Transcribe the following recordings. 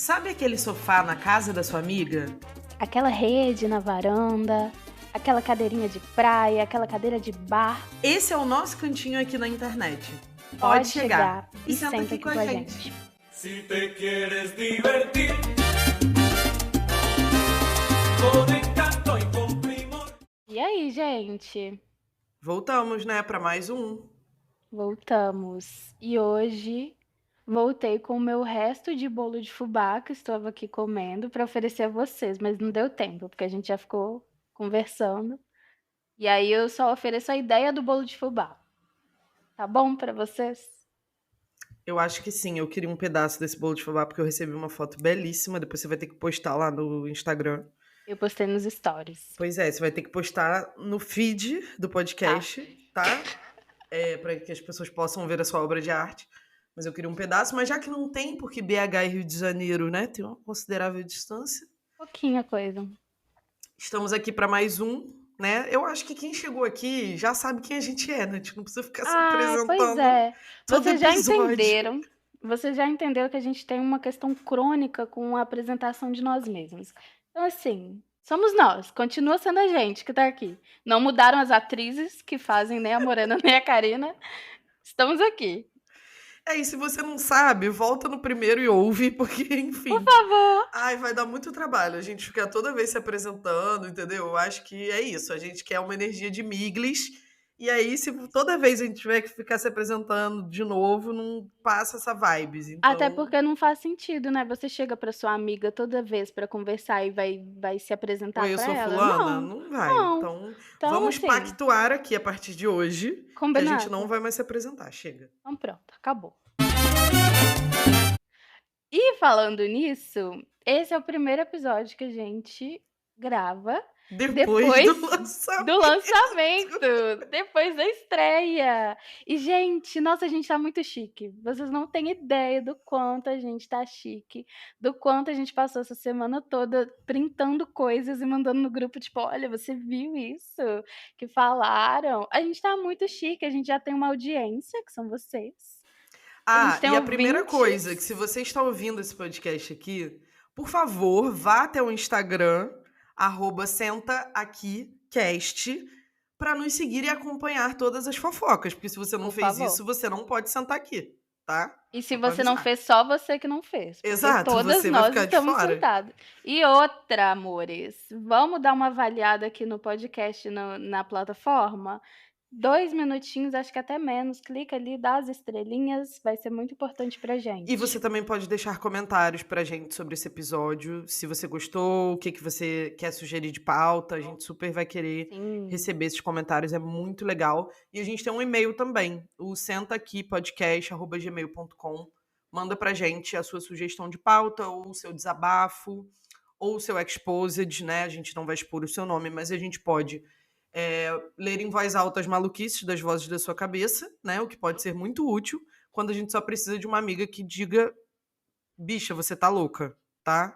Sabe aquele sofá na casa da sua amiga? Aquela rede na varanda, aquela cadeirinha de praia, aquela cadeira de bar. Esse é o nosso cantinho aqui na internet. Pode Pode chegar chegar e e senta senta aqui com aqui a com a gente. gente. Si te quieres divertir con encanto y con primor. E aí, gente? Voltamos, né, para mais um. Voltamos. E hoje voltei com o meu resto de bolo de fubá que estava aqui comendo para oferecer a vocês, mas não deu tempo, porque a gente já ficou conversando. E aí eu só ofereço a ideia do bolo de fubá. Tá bom para vocês? Eu acho que sim, eu queria um pedaço desse bolo de fubá porque eu recebi uma foto belíssima, depois você vai ter que postar lá no Instagram. Eu postei nos stories. Pois é, você vai ter que postar no feed do podcast, tá? Para que as pessoas possam ver a sua obra de arte. Mas eu queria um pedaço, mas já que não tem, porque BH e Rio de Janeiro, né, tem uma considerável distância. Pouquinha coisa. Estamos aqui para mais um, né? Eu acho que quem chegou aqui já sabe quem a gente é, né? A gente não precisa ficar se Pois apresentando é. todo Vocês já episódio. entenderam. Vocês já entenderam que a gente tem uma questão crônica com a apresentação de nós mesmos. Então, assim, somos nós. Continua sendo a gente que tá aqui. Não mudaram as atrizes que fazem nem a Morena nem a Karina. Estamos aqui. E se você não sabe, volta no primeiro e ouve, porque, Por enfim. favor. Ai, vai dar muito trabalho a gente ficar toda vez se apresentando, entendeu? Eu acho que é isso. A gente quer uma energia de miglis. E aí, se toda vez a gente tiver que ficar se apresentando de novo, não passa essa vibes. Até Então, porque não faz sentido, né? Você chega pra sua amiga toda vez pra conversar e vai se apresentar oi, eu pra sou ela? fulana? Não. Não vai. Não. Então, Então, vamos assim, pactuar aqui a partir de hoje que a gente não combinado. vai mais se apresentar. Chega. Então pronto, acabou. E falando nisso, esse é o primeiro episódio que a gente grava Depois do do lançamento. lançamento, depois da estreia. E, gente, nossa, a gente tá muito chique. Vocês não têm ideia do quanto a gente tá chique, do quanto a gente passou essa semana toda printando coisas e mandando no grupo, tipo, olha, você viu isso que falaram? A gente tá muito chique, a gente já tem uma audiência, que são vocês. A gente tem E a primeira coisa, que ouvintes. se você está ouvindo esse podcast aqui, por favor, vá até o Instagram, @sentaaquicast, para nos seguir e acompanhar todas as fofocas. Porque se você não Por fez favor. isso, você não pode sentar aqui, tá? E se Só pra você não avisar. fez, só você que não fez, porque Exato, todas você vai nós ficar de estamos fora. sentadas. E outra, amores, vamos dar uma avaliada aqui no podcast na plataforma? 2 minutinhos, acho que até menos. Clica ali, dá as estrelinhas, vai ser muito importante pra E você gente. também pode deixar comentários pra gente sobre esse episódio. Se você gostou, o que você quer sugerir de pauta, a gente super vai querer Sim. receber esses comentários, é muito legal. E a gente tem um e-mail também, o sentaaquipodcast@gmail.com. Manda pra gente a sua sugestão de pauta, ou o seu desabafo, ou o seu exposed, né? A gente não vai expor o seu nome, mas a gente pode ler em voz alta as maluquices das vozes da sua cabeça, né? O que pode ser muito útil quando a gente só precisa de uma amiga que diga: bicha, você tá louca, tá?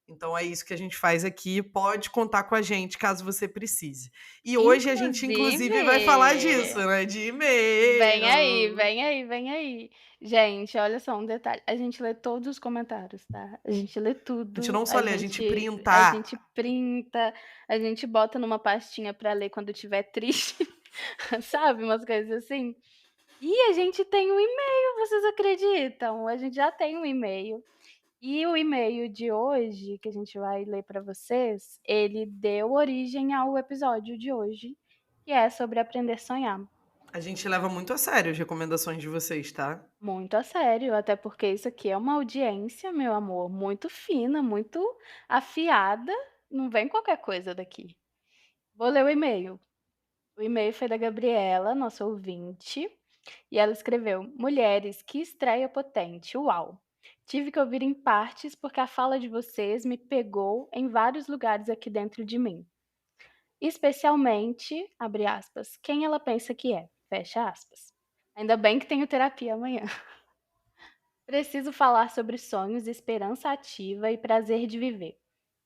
Então é isso que a gente faz aqui. Pode contar com a gente caso você precise. E hoje a gente, inclusive, vai falar disso, né? De e-mail. Vem aí, vem aí, vem aí. Gente, olha só um detalhe. A gente lê todos os comentários, tá? A gente lê tudo. A gente não só lê, a gente A printa. gente printa, a gente bota numa pastinha pra ler quando estiver triste, sabe? Umas coisas assim. E a gente tem um e-mail, vocês acreditam? A gente já tem um e-mail. E o e-mail de hoje, que a gente vai ler para vocês, ele deu origem ao episódio de hoje, que é sobre aprender a sonhar. A gente leva muito a sério as recomendações de vocês, tá? Muito a sério, até porque isso aqui é uma audiência, meu amor, muito fina, muito afiada. Não vem qualquer coisa daqui. Vou ler o e-mail. O e-mail foi da Gabriela, nossa ouvinte, e ela escreveu: Mulheres, que estreia potente, uau! Tive que ouvir em partes porque a fala de vocês me pegou em vários lugares aqui dentro de mim. Especialmente, abre aspas, quem ela pensa que é, fecha aspas. Ainda bem que tenho terapia amanhã. Preciso falar sobre sonhos, esperança ativa e prazer de viver.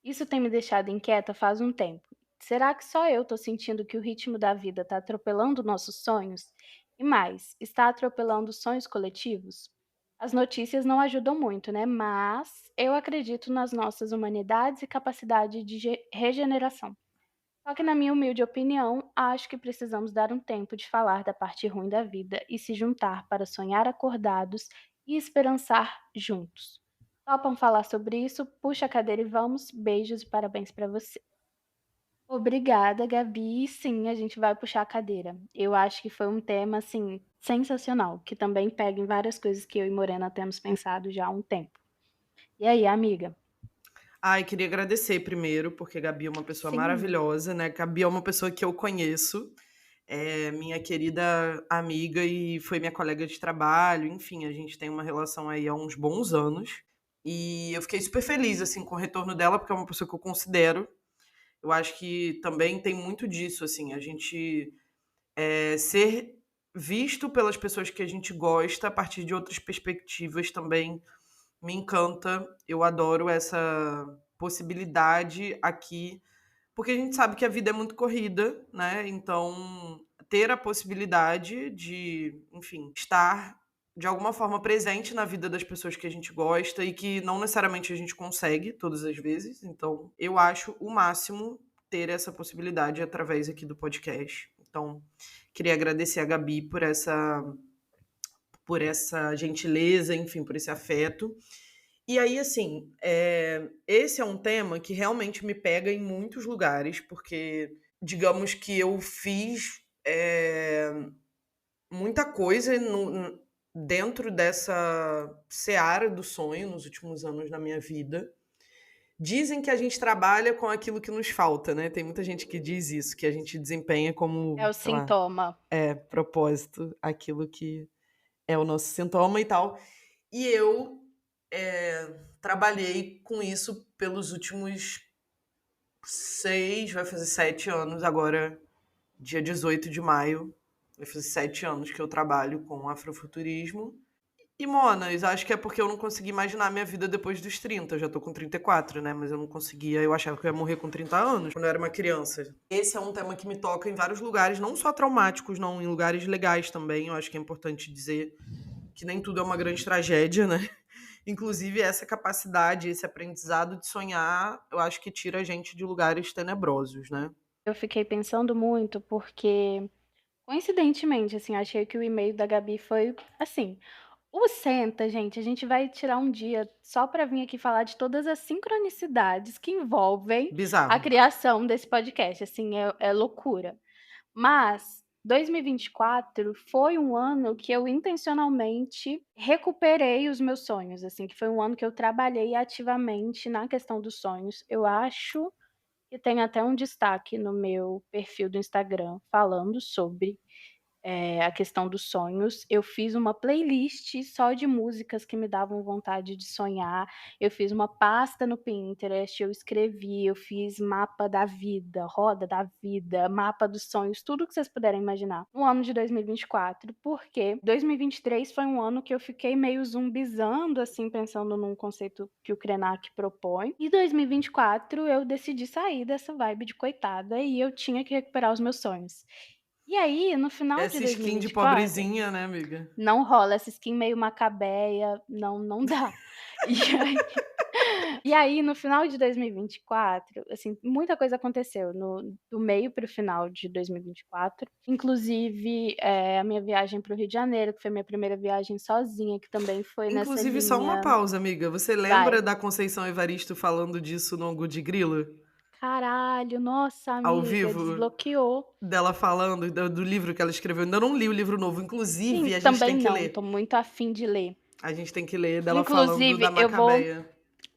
Isso tem me deixado inquieta faz um tempo. Será que só eu tô sentindo que o ritmo da vida tá atropelando nossos sonhos? E mais, está atropelando os sonhos coletivos? As notícias não ajudam muito, né, mas eu acredito nas nossas humanidades e capacidade de regeneração. Só que, na minha humilde opinião, acho que precisamos dar um tempo de falar da parte ruim da vida e se juntar para sonhar acordados e esperançar juntos. Topam falar sobre isso? Puxa a cadeira e vamos. Beijos e parabéns para você. Obrigada, Gabi. E sim, a gente vai puxar a cadeira. Eu acho que foi um tema, assim, sensacional, que também pega em várias coisas que eu e Morena temos pensado já há um tempo. E aí, amiga? Ai, queria agradecer primeiro, porque a Gabi é uma pessoa Sim, maravilhosa, né? Gabi é uma pessoa que eu conheço, é minha querida amiga e foi minha colega de trabalho, enfim, a gente tem uma relação aí há uns bons anos. E eu fiquei super feliz, assim, com o retorno dela, porque é uma pessoa que eu considero. Eu acho que também tem muito disso, assim, a gente ser visto pelas pessoas que a gente gosta a partir de outras perspectivas também me encanta. Eu adoro essa possibilidade aqui, porque a gente sabe que a vida é muito corrida, né? Então, ter a possibilidade de, enfim, estar de alguma forma presente na vida das pessoas que a gente gosta e que não necessariamente a gente consegue todas as vezes. Então, eu acho o máximo ter essa possibilidade através aqui do podcast. Então, queria agradecer a Gabi por essa gentileza, enfim, por esse afeto. E aí, assim, esse é um tema que realmente me pega em muitos lugares, porque digamos que eu fiz muita coisa dentro dessa seara do sonho nos últimos anos da minha vida. Dizem que a gente trabalha com aquilo que nos falta, né? Tem muita gente que diz isso, que a gente desempenha é como, o sei lá, sintoma. propósito, aquilo que é o nosso sintoma e tal. E eu trabalhei com isso pelos últimos 6, vai fazer 7 anos agora, dia 18 de maio. Vai fazer 7 anos que eu trabalho com afrofuturismo. E, Monas, acho que é porque eu não consegui imaginar a minha vida depois dos 30. Eu já tô com 34, né? Mas eu não conseguia. Eu achava que eu ia morrer com 30 anos, quando eu era uma criança. Esse é um tema que me toca em vários lugares, não só traumáticos, não, em lugares legais também. Eu acho que é importante dizer que nem tudo é uma grande tragédia, né? Inclusive, essa capacidade, esse aprendizado de sonhar, eu acho que tira a gente de lugares tenebrosos, né? Eu fiquei pensando muito porque, coincidentemente, assim, achei que o e-mail da Gabi foi assim. O Senta, gente, a gente vai tirar um dia só para vir aqui falar de todas as sincronicidades que envolvem a Bizarro. criação desse podcast, assim, é loucura. Mas 2024 foi um ano que eu intencionalmente recuperei os meus sonhos, assim, que foi um ano que eu trabalhei ativamente na questão dos sonhos. Eu acho que tem até um destaque no meu perfil do Instagram falando sobre a questão dos sonhos. Eu fiz uma playlist só de músicas que me davam vontade de sonhar, eu fiz uma pasta no Pinterest, eu escrevi, eu fiz mapa da vida, roda da vida, mapa dos sonhos, tudo que vocês puderem imaginar. No ano de 2024, porque 2023 foi um ano que eu fiquei meio zumbizando, assim, pensando num conceito que o Krenak propõe, e 2024 eu decidi sair dessa vibe de coitada e eu tinha que recuperar os meus sonhos. E aí, no final de Essa skin de 2024, pobrezinha, né, amiga? não rola, essa skin meio macabeia, não dá. E aí e aí no final de 2024, assim, muita coisa aconteceu do meio para o final de 2024, inclusive, a minha viagem para o Rio de Janeiro, que foi minha primeira viagem sozinha, que também foi nessa Inclusive, só uma linha. pausa, amiga. Você lembra Vai. da Conceição Evaristo falando disso no Angu de Grilo? Caralho, nossa Ao amiga, vivo? desbloqueou. Dela falando do livro que ela escreveu. Ainda não li o livro novo. Sim, Inclusive, a gente também tem que não, tô ler. muito afim de ler. A gente tem que ler dela falando da Inclusive, eu vou Macabeia.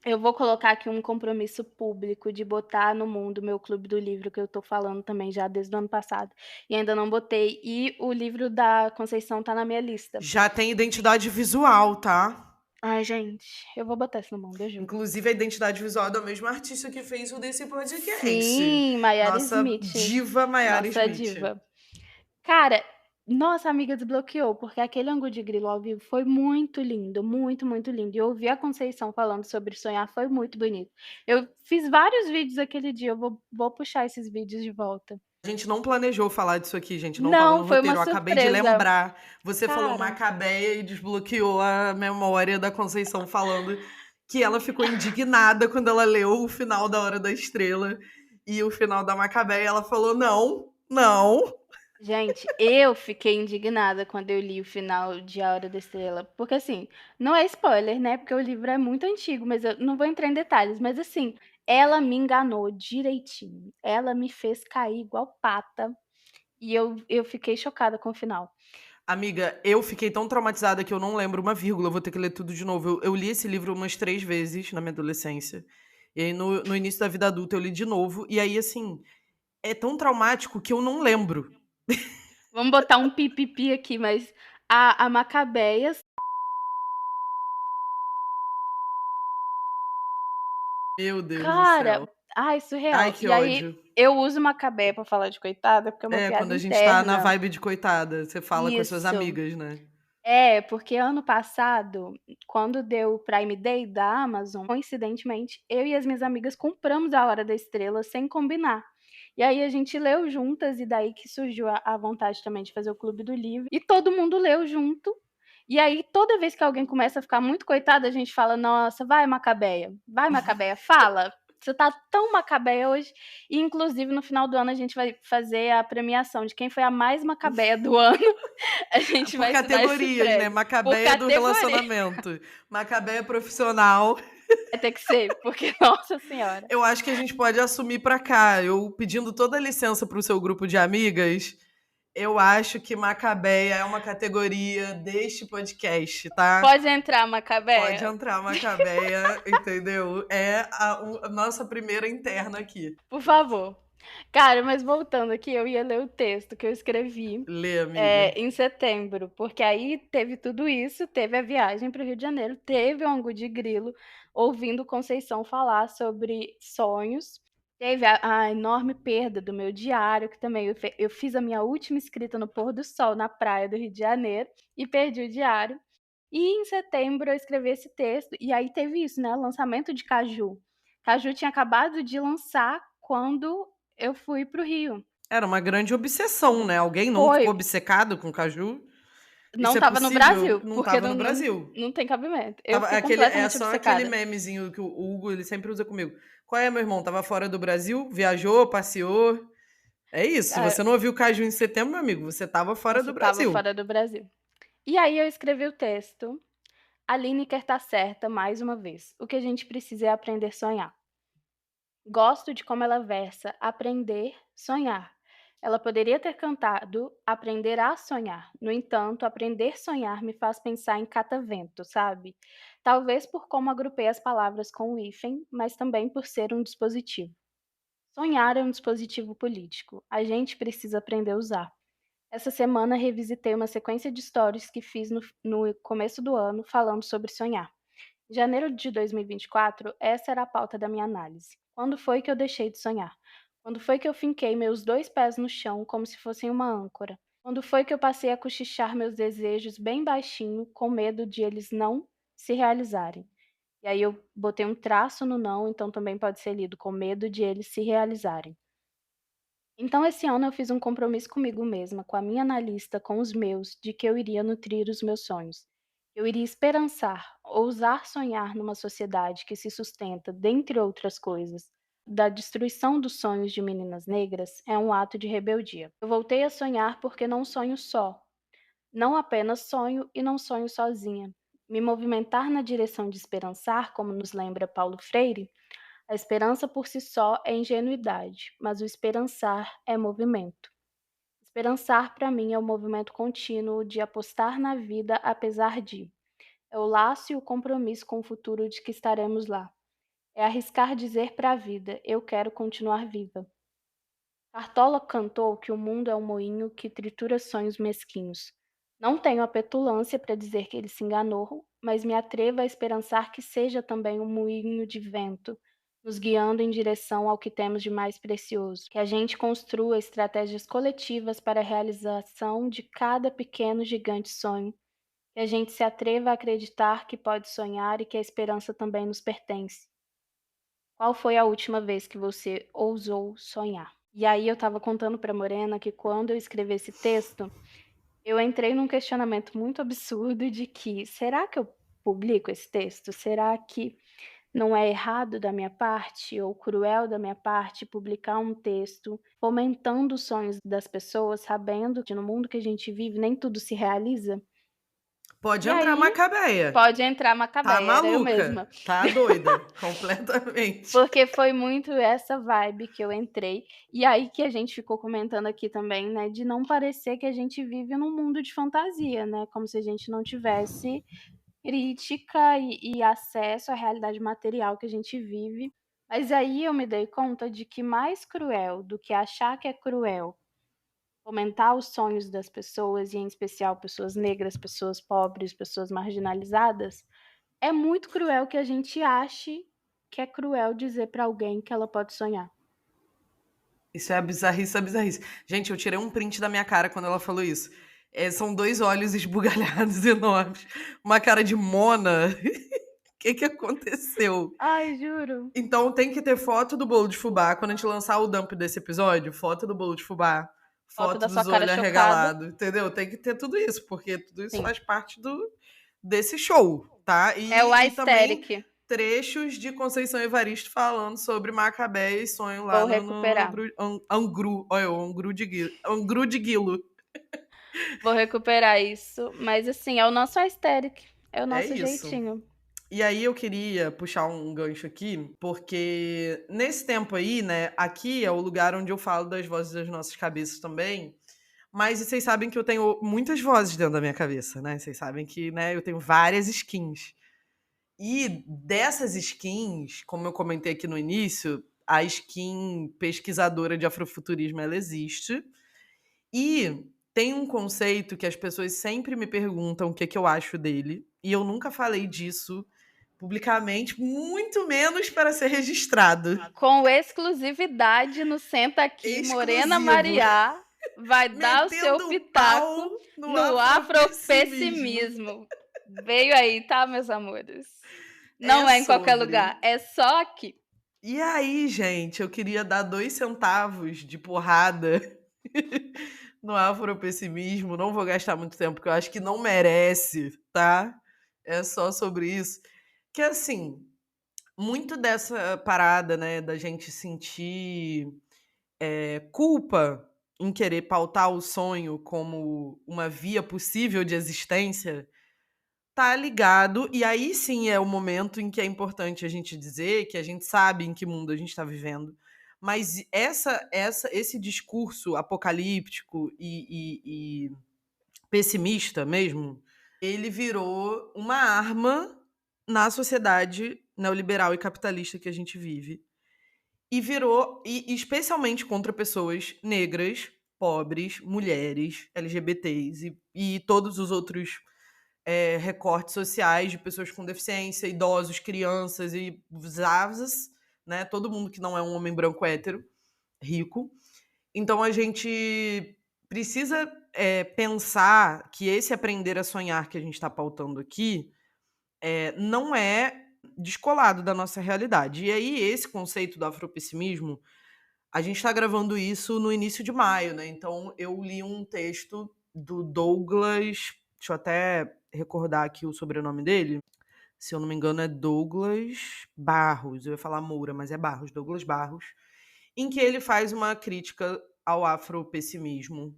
Eu vou colocar aqui um compromisso público de botar no mundo o meu clube do livro, que eu tô falando também já desde o ano passado, e ainda não botei. E o livro da Conceição tá na minha lista. Já tem identidade visual, tá? Ai, gente, eu vou botar isso no mundo, eu juro. Inclusive, a identidade visual é da mesma artista que fez o desse podcast. Sim, Maiara Nossa Smith, diva Maiara nossa Smith. diva. Cara, nossa amiga desbloqueou, porque aquele Angu de Grilo ao vivo foi muito lindo, muito, muito lindo. E ouvir a Conceição falando sobre sonhar foi muito bonito. Eu fiz vários vídeos aquele dia, eu vou puxar esses vídeos de volta. A gente não planejou falar disso aqui, gente, não estava Não, no foi uma roteiro, eu acabei de surpresa. lembrar. Você falou Cara, Macabeia e desbloqueou a memória da Conceição falando que ela ficou indignada quando ela leu o final da Hora da Estrela e o final da Macabeia, ela falou: "Não, não". gente, eu fiquei indignada quando eu li o final de A Hora da Estrela, porque assim, não é spoiler, né, porque o livro é muito antigo, mas eu não vou entrar em detalhes, mas assim, ela me enganou direitinho, ela me fez cair igual pata, e eu fiquei chocada com o final. Amiga, eu fiquei tão traumatizada que eu não lembro uma vírgula, eu vou ter que ler tudo de novo. Eu li esse livro umas 3 vezes na minha adolescência, e aí no início da vida adulta eu li de novo, e aí, assim, é tão traumático que eu não lembro. Vamos botar um pi aqui, mas a Macabeias, Meu Deus do cara, céu. ai, Ai, surreal. que E aí, ódio. eu uso Macabeia pra falar de coitada, porque é uma É, piada quando a gente tá na interna. vibe de coitada, você fala com as suas Isso. amigas, né. É, porque ano passado, quando deu o Prime Day da Amazon, coincidentemente, eu e as minhas amigas compramos A Hora da Estrela sem combinar. E aí a gente leu juntas, e daí que surgiu a vontade também de fazer o clube do livro, e todo mundo leu junto. E aí, toda vez que alguém começa a ficar muito coitada, a gente fala: "Nossa, vai Macabeia, fala, você tá tão Macabeia hoje". E inclusive no final do ano a gente vai fazer a premiação de quem foi a mais Macabeia do ano. A gente Por vai se dar esse categorias, né, prêmio, por Macabeia do categoria. relacionamento, Macabeia profissional. Vai ter que ser, porque nossa senhora. Eu acho que a gente pode assumir pra cá, eu pedindo toda a licença para o seu grupo de amigas, eu acho que Macabeia é uma categoria deste podcast, tá. Pode entrar Pode Macabeia, entrar Macabeia, entendeu. É a nossa primeira interna aqui. por favor. Cara, mas voltando aqui, eu ia ler o texto que eu escrevi, Lê, amiga. em setembro, porque aí teve tudo isso, teve a viagem para o Rio de Janeiro, teve o Angu de Grilo, ouvindo Conceição falar sobre sonhos, teve a enorme perda do meu diário, que também eu fiz a minha última escrita no pôr do sol na praia do Rio de Janeiro e perdi o diário. E em setembro eu escrevi esse texto, e aí teve isso, né, lançamento de Caju. Caju tinha acabado de lançar quando eu fui para o Rio. Era uma grande obsessão, né, alguém não Foi, ficou obcecado com caju? não Isso é estava no possível? Brasil, Não porque estava não no não Brasil. não tem cabimento. Eu Tava fiquei aquele é completamente só aquele obcecada. memezinho que o Hugo, ele sempre usa comigo. "Qual é, meu irmão, estava fora do Brasil? Viajou, passeou?" É isso, se Cara, você não ouviu Caju em setembro, meu amigo, você estava fora você do estava Brasil. fora do Brasil. E aí eu escrevi o texto, "A Lineker tá certa mais uma vez, o que a gente precisa é aprender a sonhar". Gosto de como ela versa aprender, sonhar. Ela poderia ter cantado aprender a sonhar. No entanto, aprender a sonhar me faz pensar em catavento, sabe? Talvez por como agrupei as palavras com o hífen, mas também por ser um dispositivo. Sonhar é um dispositivo político. A gente precisa aprender a usar. Essa semana revisitei uma sequência de stories que fiz no começo do ano falando sobre sonhar. Em janeiro de 2024, essa era a pauta da minha análise. Quando foi que eu deixei de sonhar? Quando foi que eu finquei meus dois pés no chão como se fossem uma âncora? Quando foi que eu passei a cochichar meus desejos bem baixinho, com medo de eles não se realizarem? E aí eu botei um traço no não, então também pode ser lido com medo de eles se realizarem. Então esse ano eu fiz um compromisso comigo mesma, com a minha analista, com os meus, de que eu iria nutrir os meus sonhos. Eu iria esperançar, ousar sonhar numa sociedade que se sustenta, dentre outras coisas, da destruição dos sonhos de meninas negras é um ato de rebeldia. Eu voltei a sonhar porque não sonho só, não apenas sonho e não sonho sozinha. Me movimentar na direção de esperançar, como nos lembra Paulo Freire, a esperança por si só é ingenuidade, mas o esperançar é movimento. Esperançar para mim é o movimento contínuo de apostar na vida apesar de. É o laço e o compromisso com o futuro de que estaremos lá. É arriscar dizer para a vida: eu quero continuar viva. Cartola cantou que o mundo é um moinho que tritura sonhos mesquinhos. Não tenho a petulância para dizer que ele se enganou, mas me atrevo a esperançar que seja também um moinho de vento, nos guiando em direção ao que temos de mais precioso. Que a gente construa estratégias coletivas para a realização de cada pequeno gigante sonho. Que a gente se atreva a acreditar que pode sonhar e que a esperança também nos pertence. Qual foi a última vez que você ousou sonhar? E aí eu estava contando pra Morena que quando eu escrevi esse texto, eu entrei num questionamento muito absurdo de que: "Será que eu publico esse texto? Será que não é errado da minha parte ou cruel da minha parte publicar um texto fomentando os sonhos das pessoas, sabendo que no mundo que a gente vive nem tudo se realiza?" Pode E entrar aí Macabeia. pode entrar Tá Macabeia, era eu maluca, mesma. tá doida, completamente. Porque foi muito essa vibe que eu entrei, e aí que a gente ficou comentando aqui também, né, de não parecer que a gente vive num mundo de fantasia, né, como se a gente não tivesse crítica e acesso à realidade material que a gente vive. Mas aí eu me dei conta de que mais cruel do que achar que é cruel fomentar os sonhos das pessoas, e em especial pessoas negras, pessoas pobres, pessoas marginalizadas, é muito cruel que a gente ache que é cruel dizer pra alguém que ela pode sonhar. Isso é a bizarrice, é a bizarrice. Gente, eu tirei um print da minha cara quando ela falou isso. São 2 olhos esbugalhados enormes, uma cara de Mona. O que aconteceu? Ai, juro. Então tem que ter foto do bolo de fubá. Quando a gente lançar o dump desse episódio, foto do bolo de fubá, Foto foto da sua dos cara olhos chocada. arregalados, entendeu? Tem que ter tudo isso, porque tudo isso Sim. faz parte desse show, tá? É o E também aesthetic. trechos de Conceição Evaristo falando sobre Macabé e sonho lá Vou no recuperar. Angru. Olha, o Angru de Guilo. Vou recuperar isso, mas assim, é o nosso aesthetic, é o É nosso isso. jeitinho. E aí eu queria puxar um gancho aqui, porque nesse tempo aí, né, aqui é o lugar onde eu falo das vozes das nossas cabeças também, mas vocês sabem que eu tenho muitas vozes dentro da minha cabeça, né? Vocês sabem que, né, eu tenho várias skins. E dessas skins, como eu comentei aqui no início, a skin pesquisadora de afrofuturismo, ela existe. E tem um conceito que as pessoas sempre me perguntam o que, que eu acho dele, e eu nunca falei disso publicamente, muito menos para ser registrado. Com exclusividade no Senta Aqui, Morena Exclusivo. Mariá vai dar o seu Metendo o pitaco pau no no afropessimismo. afropessimismo. Veio aí, tá, meus amores? Não É é em qualquer sobre. lugar, é só aqui. E aí, gente, eu queria dar 2 centavos de porrada no afropessimismo. Não vou gastar muito tempo, porque eu acho que não merece, tá? É só sobre isso. Que assim, muito dessa parada, né, da gente sentir culpa em querer pautar o sonho como uma via possível de existência, tá ligado. E aí sim é o momento em que é importante a gente dizer que a gente sabe em que mundo a gente está vivendo. Mas esse discurso apocalíptico e pessimista mesmo, ele virou uma arma na sociedade neoliberal e capitalista que a gente vive. E virou, e especialmente contra pessoas negras, pobres, mulheres, LGBTs e todos os outros recortes sociais de pessoas com deficiência, idosos, crianças e zavas, né? Todo mundo que não é um homem branco hétero, rico. Então a gente precisa pensar que esse aprender a sonhar que a gente está pautando aqui não é descolado da nossa realidade. E aí, esse conceito do afropessimismo, a gente está gravando isso no início de maio, né? Então, eu li um texto do Douglas. Deixa eu até recordar aqui o sobrenome dele. Se eu não me engano, é Douglas Barros. Eu ia falar Moura, mas é Barros, Douglas Barros. Em que ele faz uma crítica ao afropessimismo.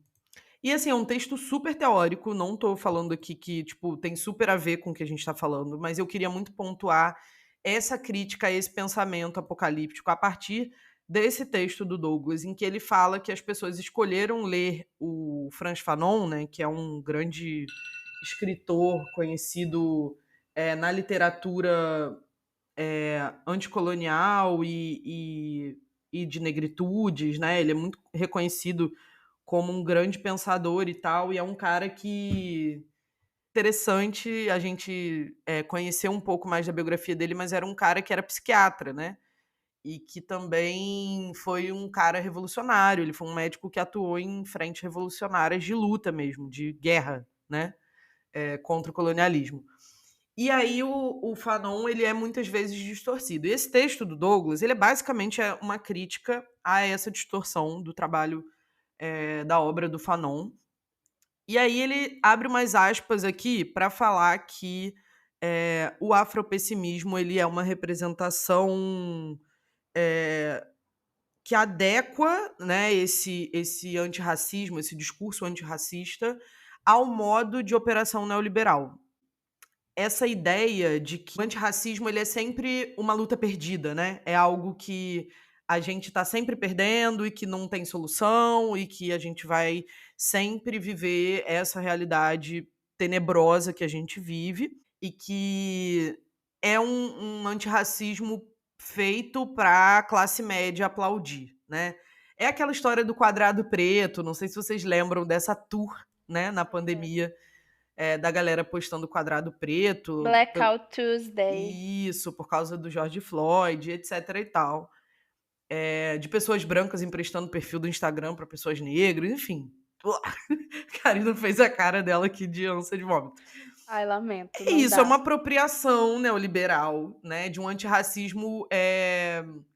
E assim, é um texto super teórico, não tô falando aqui que, tipo, tem super a ver com o que a gente tá falando, mas eu queria muito pontuar essa crítica a esse pensamento apocalíptico a partir desse texto do Douglas, em que ele fala que as pessoas escolheram ler o Frantz Fanon, né, que é um grande escritor conhecido na literatura anticolonial e de negritudes, né? Ele é muito reconhecido como um grande pensador e tal, e é um cara que interessante a gente conhecer um pouco mais da biografia dele, mas era um cara que era psiquiatra, né? E que também foi um cara revolucionário, ele foi um médico que atuou em frentes revolucionárias de luta mesmo, de guerra, né? Contra o colonialismo. E aí o Fanon, ele é muitas vezes distorcido. E esse texto do Douglas, ele é basicamente uma crítica a essa distorção do trabalho, da obra do Fanon. E aí ele abre umas aspas aqui para falar que, o afropessimismo, ele é uma representação, eh, que adequa, né, esse antirracismo, esse discurso antirracista, ao modo de operação neoliberal. Essa ideia de que o antirracismo, ele é sempre uma luta perdida, né, é algo que a gente está sempre perdendo e que não tem solução e que a gente vai sempre viver essa realidade tenebrosa que a gente vive e que é um antirracismo feito para a classe média aplaudir, né. É aquela história do quadrado preto, não sei se vocês lembram dessa tour, né, na pandemia, da galera postando quadrado preto, Blackout Tuesday. isso, por causa do George Floyd, etc e tal. De pessoas brancas emprestando perfil do Instagram para pessoas negras, enfim. Karina fez a cara dela aqui de ânsia de vômito. Ai, lamento, É não isso, é uma dá. apropriação neoliberal, né, de um antirracismo,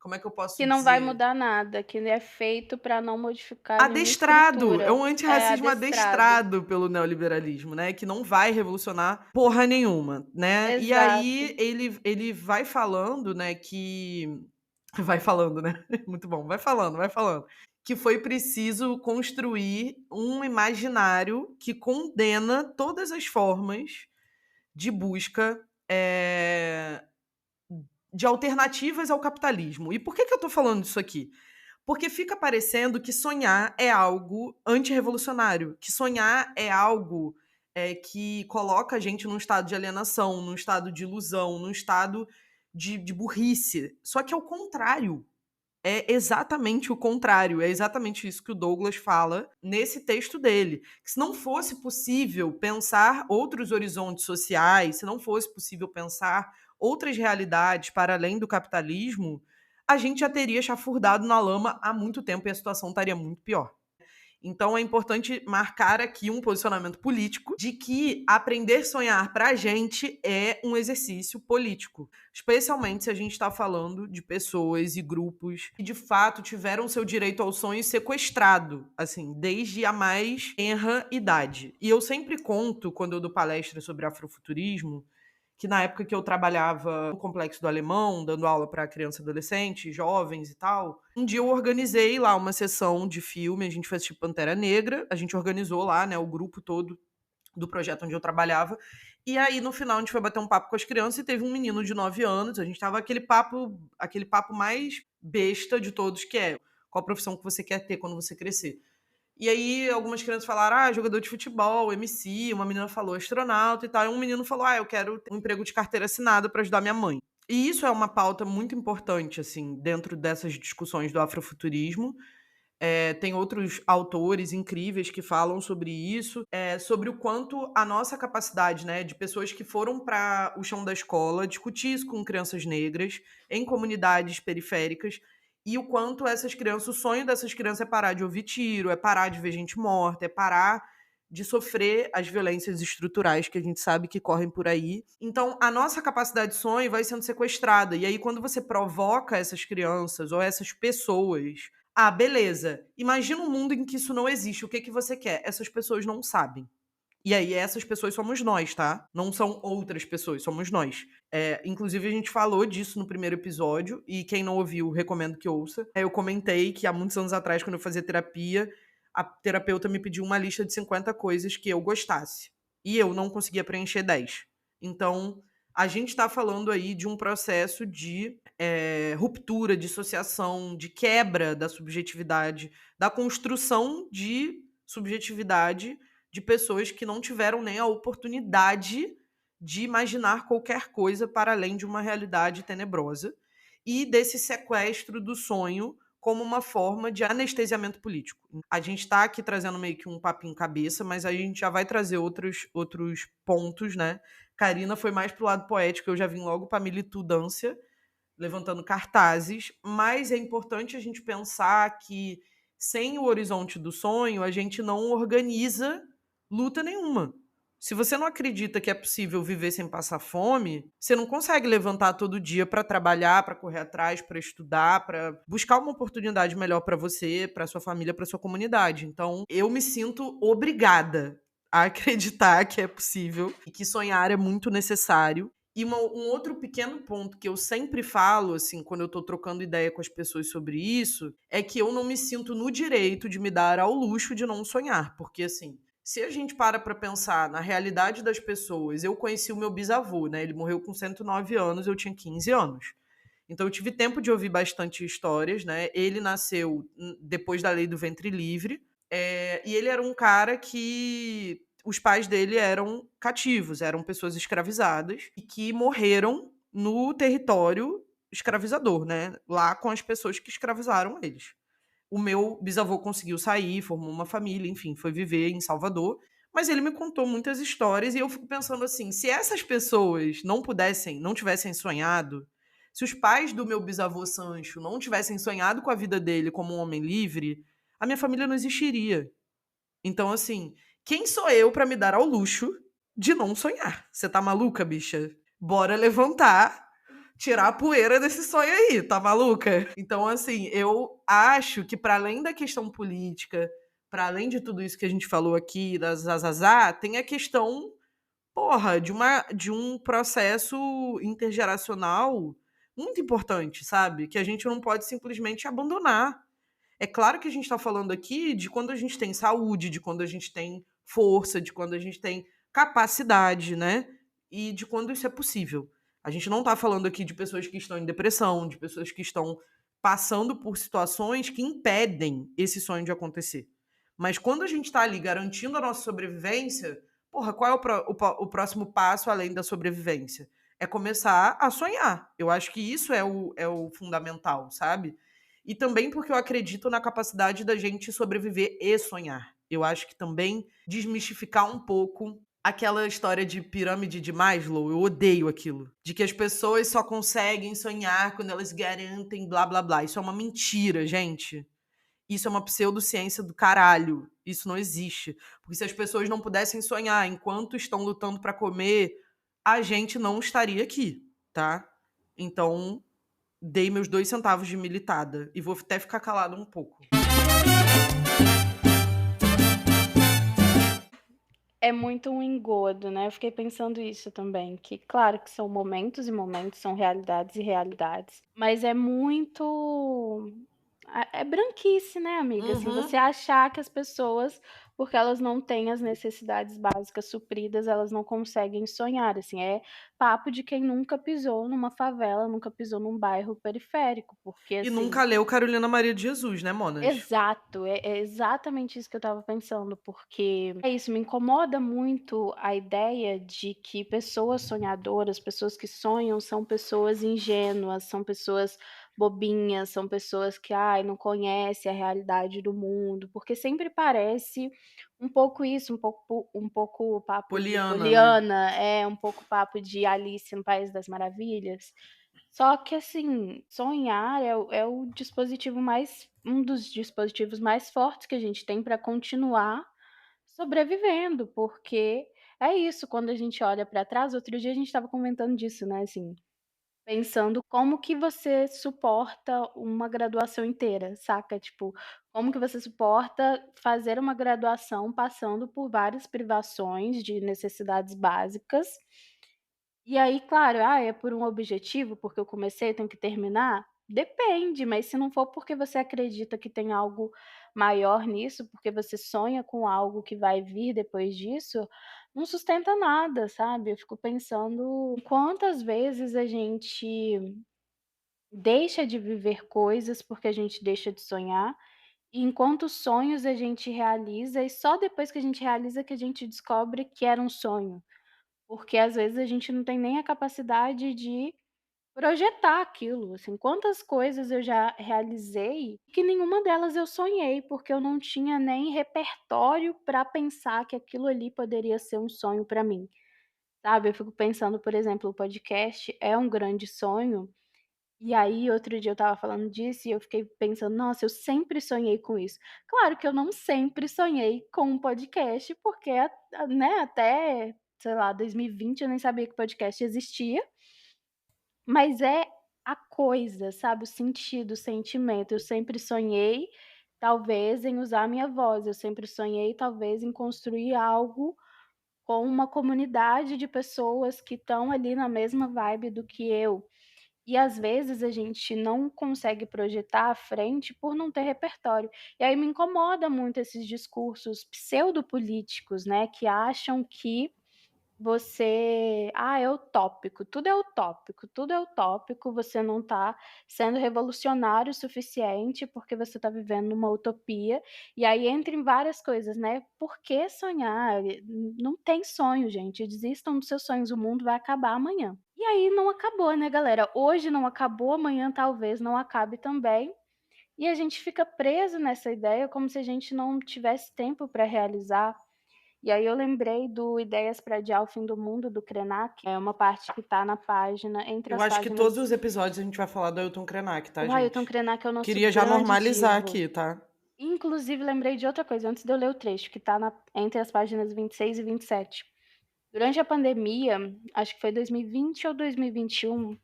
como é que eu posso Que não vai dizer? mudar nada, que é feito para não modificar nenhuma Adestrado, é estrutura. um É, antirracismo adestrado. adestrado pelo neoliberalismo, né, que não vai revolucionar porra nenhuma, né. E Exato. aí ele vai falando, né, que vai falando, né, muito bom, vai falando, que foi preciso construir um imaginário que condena todas as formas de busca, de alternativas ao capitalismo. E por que eu tô falando disso aqui? Porque fica parecendo que sonhar é algo antirrevolucionário, que sonhar é algo, que coloca a gente num estado de alienação, num estado de ilusão, num estado de burrice. Só que é o contrário. É exatamente o contrário. É exatamente isso que o Douglas fala nesse texto dele. Que se não fosse possível pensar outros horizontes sociais, se não fosse possível pensar outras realidades para além do capitalismo, a gente já teria chafurdado na lama há muito tempo e a situação estaria muito pior. Então é importante marcar aqui um posicionamento político de que aprender a sonhar para a gente é um exercício político, especialmente se a gente está falando de pessoas e grupos que de fato tiveram seu direito ao sonho sequestrado, assim, desde a mais tenra idade. E eu sempre conto, quando eu dou palestra sobre afrofuturismo, que na época que eu trabalhava no Complexo do Alemão, dando aula para criança e adolescente, jovens e tal, um dia eu organizei lá uma sessão de filme, a gente fez tipo Pantera Negra, a gente organizou lá, né, o grupo todo do projeto onde eu trabalhava, e aí no final a gente foi bater um papo com as crianças e teve um menino de 9 anos, a gente tava aquele papo mais besta de todos, que é qual profissão que você quer ter quando você crescer. E aí algumas crianças falaram, jogador de futebol, MC, uma menina falou astronauta e tal, e um menino falou, eu quero ter um emprego de carteira assinada para ajudar minha mãe. E isso é uma pauta muito importante, assim, dentro dessas discussões do afrofuturismo. Tem outros autores incríveis que falam sobre isso, sobre o quanto a nossa capacidade, né, de pessoas que foram para o chão da escola discutir isso com crianças negras em comunidades periféricas e o quanto essas crianças, o sonho dessas crianças é parar de ouvir tiro, é parar de ver gente morta, é parar de sofrer as violências estruturais que a gente sabe que correm por aí. Então, a nossa capacidade de sonho vai sendo sequestrada. E aí, quando você provoca essas crianças ou essas pessoas, beleza. Imagina um mundo em que isso não existe. O que que você quer? Essas pessoas não sabem. E aí, essas pessoas somos nós, tá? Não são outras pessoas, somos nós. Inclusive, a gente falou disso no primeiro episódio, e quem não ouviu, recomendo que ouça. Eu comentei que há muitos anos atrás, quando eu fazia terapia, a terapeuta me pediu uma lista de 50 coisas que eu gostasse. E eu não conseguia preencher 10. Então, a gente está falando aí de um processo de ruptura, dissociação, de quebra da subjetividade, da construção de subjetividade de pessoas que não tiveram nem a oportunidade de imaginar qualquer coisa para além de uma realidade tenebrosa e desse sequestro do sonho como uma forma de anestesiamento político. A gente está aqui trazendo meio que um papinho cabeça, mas a gente já vai trazer outros pontos, né? Karina foi mais pro lado poético, eu já vim logo para a militudância, levantando cartazes, mas é importante a gente pensar que sem o horizonte do sonho, a gente não organiza luta nenhuma. Se você não acredita que é possível viver sem passar fome, você não consegue levantar todo dia para trabalhar, para correr atrás, para estudar, para buscar uma oportunidade melhor para você, para sua família, para sua comunidade. Então, eu me sinto obrigada a acreditar que é possível e que sonhar é muito necessário. E um outro pequeno ponto que eu sempre falo, assim, quando eu tô trocando ideia com as pessoas sobre isso, é que eu não me sinto no direito de me dar ao luxo de não sonhar. Porque, assim, se a gente para pensar na realidade das pessoas, eu conheci o meu bisavô, né? Ele morreu com 109 anos, eu tinha 15 anos. Então eu tive tempo de ouvir bastante histórias, né? Ele nasceu depois da lei do ventre livre, e ele era um cara que os pais dele eram cativos, eram pessoas escravizadas e que morreram no território escravizador, né? Lá com as pessoas que escravizaram eles. O meu bisavô conseguiu sair, formou uma família, enfim, foi viver em Salvador. Mas ele me contou muitas histórias e eu fico pensando assim: se essas pessoas não tivessem sonhado, se os pais do meu bisavô Sancho não tivessem sonhado com a vida dele como um homem livre, a minha família não existiria. Então, assim, quem sou eu para me dar ao luxo de não sonhar? Você tá maluca, bicha? Bora levantar, tirar a poeira desse sonho aí, tá maluca? Então, assim, eu acho que para além da questão política, para além de tudo isso que a gente falou aqui, das zazazá, tem a questão, porra, de um processo intergeracional muito importante, sabe? Que a gente não pode simplesmente abandonar. É claro que a gente está falando aqui de quando a gente tem saúde, de quando a gente tem força, de quando a gente tem capacidade, né? E de quando isso é possível. A gente não está falando aqui de pessoas que estão em depressão, de pessoas que estão passando por situações que impedem esse sonho de acontecer. Mas quando a gente está ali garantindo a nossa sobrevivência, porra, qual é o próximo passo além da sobrevivência? É começar a sonhar. Eu acho que isso é o fundamental, sabe? E também porque eu acredito na capacidade da gente sobreviver e sonhar. Eu acho que também desmistificar um pouco aquela história de pirâmide de Maslow, eu odeio aquilo. De que as pessoas só conseguem sonhar quando elas garantem blá blá blá. Isso é uma mentira, gente. Isso é uma pseudociência do caralho. Isso não existe. Porque se as pessoas não pudessem sonhar enquanto estão lutando para comer, a gente não estaria aqui, tá? Então, dei meus 2 centavos de militada. E vou até ficar calado um pouco. É muito um engodo, né, eu fiquei pensando isso também, que claro que são momentos e momentos, são realidades e realidades, mas é muito é branquice, né, amiga, assim, Uhum. você achar que as pessoas, porque elas não têm as necessidades básicas supridas, elas não conseguem sonhar, assim, é papo de quem nunca pisou numa favela, nunca pisou num bairro periférico, porque E assim nunca leu Carolina Maria de Jesus, né, Monas? exato, é exatamente isso que eu estava pensando, porque é isso, me incomoda muito a ideia de que pessoas sonhadoras, pessoas que sonham, são pessoas ingênuas, são pessoas bobinhas, são pessoas que, ai, não conhecem a realidade do mundo, porque sempre parece um pouco isso, um pouco papo de Poliana, né? Poliana, um pouco papo de Alice no País das Maravilhas. Só que assim, sonhar é o dispositivo mais um dos dispositivos mais fortes que a gente tem para continuar sobrevivendo, porque é isso, quando a gente olha para trás, outro dia a gente estava comentando disso, né, assim, pensando como que você suporta uma graduação inteira, saca? Tipo, como que você suporta fazer uma graduação passando por várias privações de necessidades básicas e aí, claro, é por um objetivo, porque eu comecei, tenho que terminar? Depende, mas se não for porque você acredita que tem algo maior nisso, porque você sonha com algo que vai vir depois disso, não sustenta nada, sabe? Eu fico pensando quantas vezes a gente deixa de viver coisas porque a gente deixa de sonhar, e enquanto sonhos a gente realiza, e só depois que a gente realiza que a gente descobre que era um sonho. Porque às vezes a gente não tem nem a capacidade de projetar aquilo, assim, quantas coisas eu já realizei que nenhuma delas eu sonhei, porque eu não tinha nem repertório para pensar que aquilo ali poderia ser um sonho para mim, sabe. Eu fico pensando, por exemplo, o podcast é um grande sonho, E aí, outro dia eu estava falando disso e eu fiquei pensando: "Nossa, eu sempre sonhei com isso". Claro que eu não sempre sonhei com um podcast, porque né, até, sei lá, 2020 eu nem sabia que podcast existia, mas é a coisa, sabe, o sentido, o sentimento. Eu sempre sonhei, talvez, em usar a minha voz, eu sempre sonhei, talvez, em construir algo com uma comunidade de pessoas que estão ali na mesma vibe do que eu. E às vezes a gente não consegue projetar à frente por não ter repertório. E aí me incomoda muito esses discursos pseudopolíticos, né, que acham que é utópico, tudo é utópico, você não está sendo revolucionário o suficiente, porque você está vivendo numa utopia, e aí entra em várias coisas, né, por que sonhar? Não tem sonho gente, desistam dos seus sonhos, o mundo vai acabar amanhã. E aí não acabou, né galera, hoje não acabou, amanhã talvez não acabe também, e a gente fica preso nessa ideia como se a gente não tivesse tempo para realizar. E aí eu lembrei do Ideias para Adiar o Fim do Mundo, do Krenak, é uma parte que tá na página, entre Eu as acho que todos páginas. os episódios a gente vai falar do Ailton Krenak, tá, O Ailton gente? Krenak é o nosso Queria já grande normalizar divo. aqui, tá? Inclusive lembrei de outra coisa, antes de eu ler o trecho, que tá entre as páginas 26 e 27. Durante a pandemia, acho que foi 2020 ou 2021,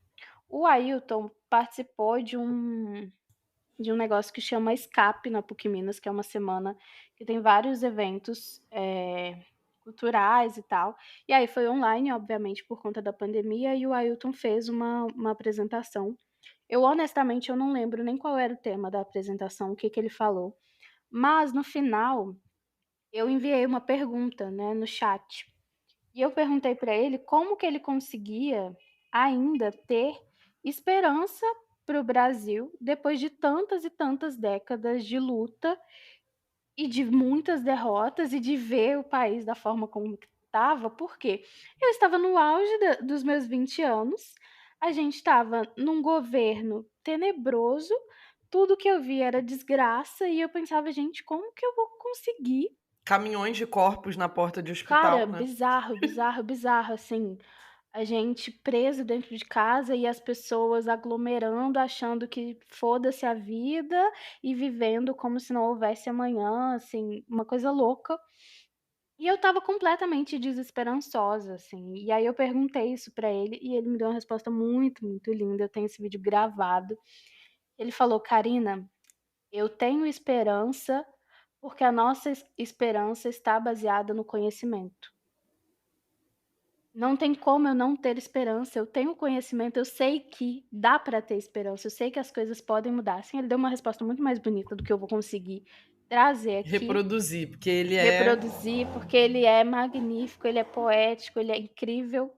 o Ailton participou de um negócio que chama Escape na PUC Minas, que é uma semana que tem vários eventos, culturais e tal. E aí foi online, obviamente, por conta da pandemia, e o Ailton fez uma apresentação. Eu honestamente eu não lembro nem qual era o tema da apresentação, o que que ele falou, mas no final eu enviei uma pergunta, né, no chat. E eu perguntei para ele como que ele conseguia ainda ter esperança para o Brasil depois de tantas e tantas décadas de luta e de muitas derrotas e de ver o país da forma como estava, porque eu estava no auge dos meus 20 anos, a gente estava num governo tenebroso, tudo que eu via era desgraça e eu pensava: "Gente, como que eu vou conseguir?". Caminhões de corpos na porta de Cara, hospital, né? bizarro, bizarro, bizarro, assim, a gente preso dentro de casa e as pessoas aglomerando, achando que foda-se a vida e vivendo como se não houvesse amanhã, assim, uma coisa louca. E eu estava completamente desesperançosa, assim. E aí eu perguntei isso pra ele e ele me deu uma resposta muito, muito linda. Eu tenho esse vídeo gravado. Ele falou: "Carina, eu tenho esperança, porque a nossa esperança está baseada no conhecimento. Não tem como eu não ter esperança, eu tenho conhecimento, eu sei que dá para ter esperança, eu sei que as coisas podem mudar". Assim, ele deu uma resposta muito mais bonita do que eu vou conseguir trazer aqui, Reproduzir, porque ele é reproduzir, porque ele é magnífico, ele é poético, ele é incrível.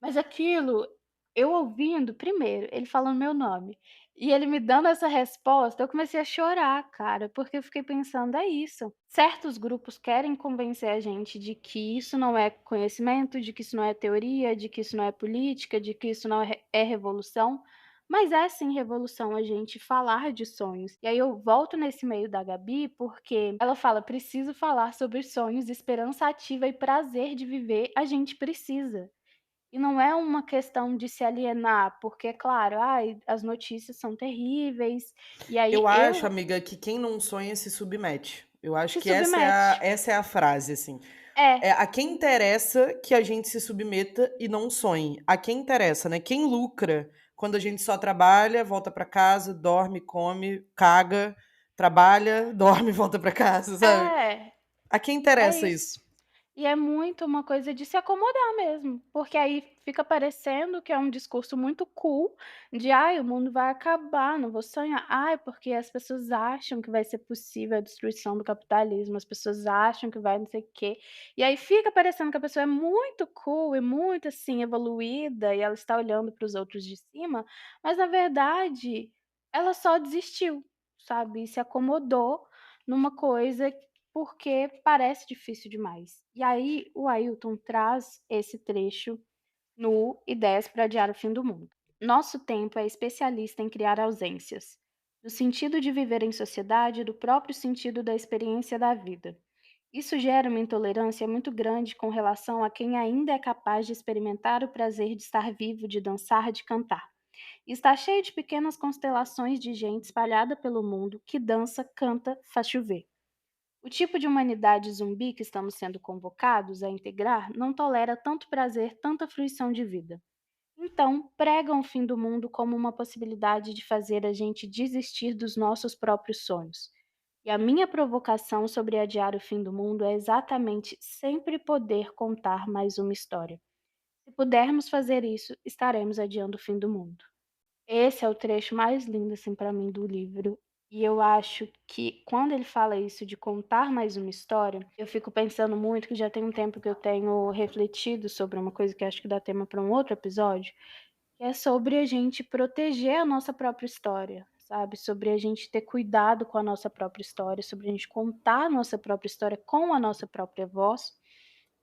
Mas aquilo, eu ouvindo primeiro, ele falando meu nome, e ele me dando essa resposta, eu comecei a chorar, cara, porque eu fiquei pensando: "É isso". Certos grupos querem convencer a gente de que isso não é conhecimento, de que isso não é teoria, de que isso não é política, de que isso não é revolução, mas é sim revolução a gente falar de sonhos. E aí eu volto nesse meio da Gabi, porque ela fala: "Preciso falar sobre sonhos, esperança ativa e prazer de viver, a gente precisa". E não é uma questão de se alienar, porque, claro, ai, as notícias são terríveis, e aí eu acho, eu amiga, que quem não sonha se submete. Eu acho se que essa é a submete. essa é a frase, assim. É, A quem interessa que a gente se submeta e não sonhe. A quem interessa, né? Quem lucra quando a gente só trabalha, volta pra casa, dorme, come, caga, trabalha, dorme, volta pra casa, sabe? é, A quem é interessa isso. isso? E é muito uma coisa de se acomodar mesmo, porque aí fica parecendo que é um discurso muito cool de: "Ai, o mundo vai acabar, não vou sonhar. Ai, porque as pessoas acham que vai ser possível a destruição do capitalismo, as pessoas acham que vai não sei o quê". E aí fica parecendo que a pessoa é muito cool e muito, assim, evoluída e ela está olhando para os outros de cima, mas na verdade ela só desistiu, sabe, e se acomodou numa coisa porque parece difícil demais. E aí o Ailton traz esse trecho no Ideias para Adiar o Fim do Mundo. Nosso tempo é especialista em criar ausências, do sentido de viver em sociedade e do próprio sentido da experiência da vida. Isso gera uma intolerância muito grande com relação a quem ainda é capaz de experimentar o prazer de estar vivo, de dançar, de cantar. Está cheio de pequenas constelações de gente espalhada pelo mundo que dança, canta, faz chover. O tipo de humanidade zumbi que estamos sendo convocados a integrar não tolera tanto prazer, tanta fruição de vida. Então, pregam o fim do mundo como uma possibilidade de fazer a gente desistir dos nossos próprios sonhos. E a minha provocação sobre adiar o fim do mundo é exatamente sempre poder contar mais uma história. Se pudermos fazer isso, estaremos adiando o fim do mundo. Esse é o trecho mais lindo, assim, para mim do livro. E eu acho que quando ele fala isso de contar mais uma história, eu fico pensando muito que já tem um tempo que eu tenho refletido sobre uma coisa que acho que dá tema para um outro episódio, que é sobre a gente proteger a nossa própria história, sabe? Sobre a gente ter cuidado com a nossa própria história, sobre a gente contar a nossa própria história com a nossa própria voz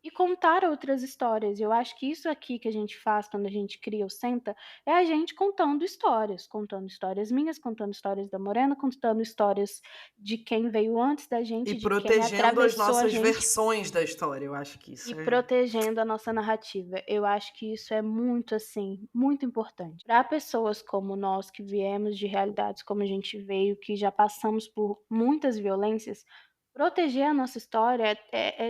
e contar outras histórias. Eu acho que isso aqui que a gente faz quando a gente cria o Senta, é a gente contando histórias minhas, contando histórias da Morena, contando histórias de quem veio antes da E gente, de quem protegendo as atravessou a nossas gente versões da história, eu acho que e isso é. protegendo a nossa narrativa. Eu acho que isso é muito, assim, muito importante. Para pessoas como nós, que viemos de realidades como a gente veio, que já passamos por muitas violências, proteger a nossa história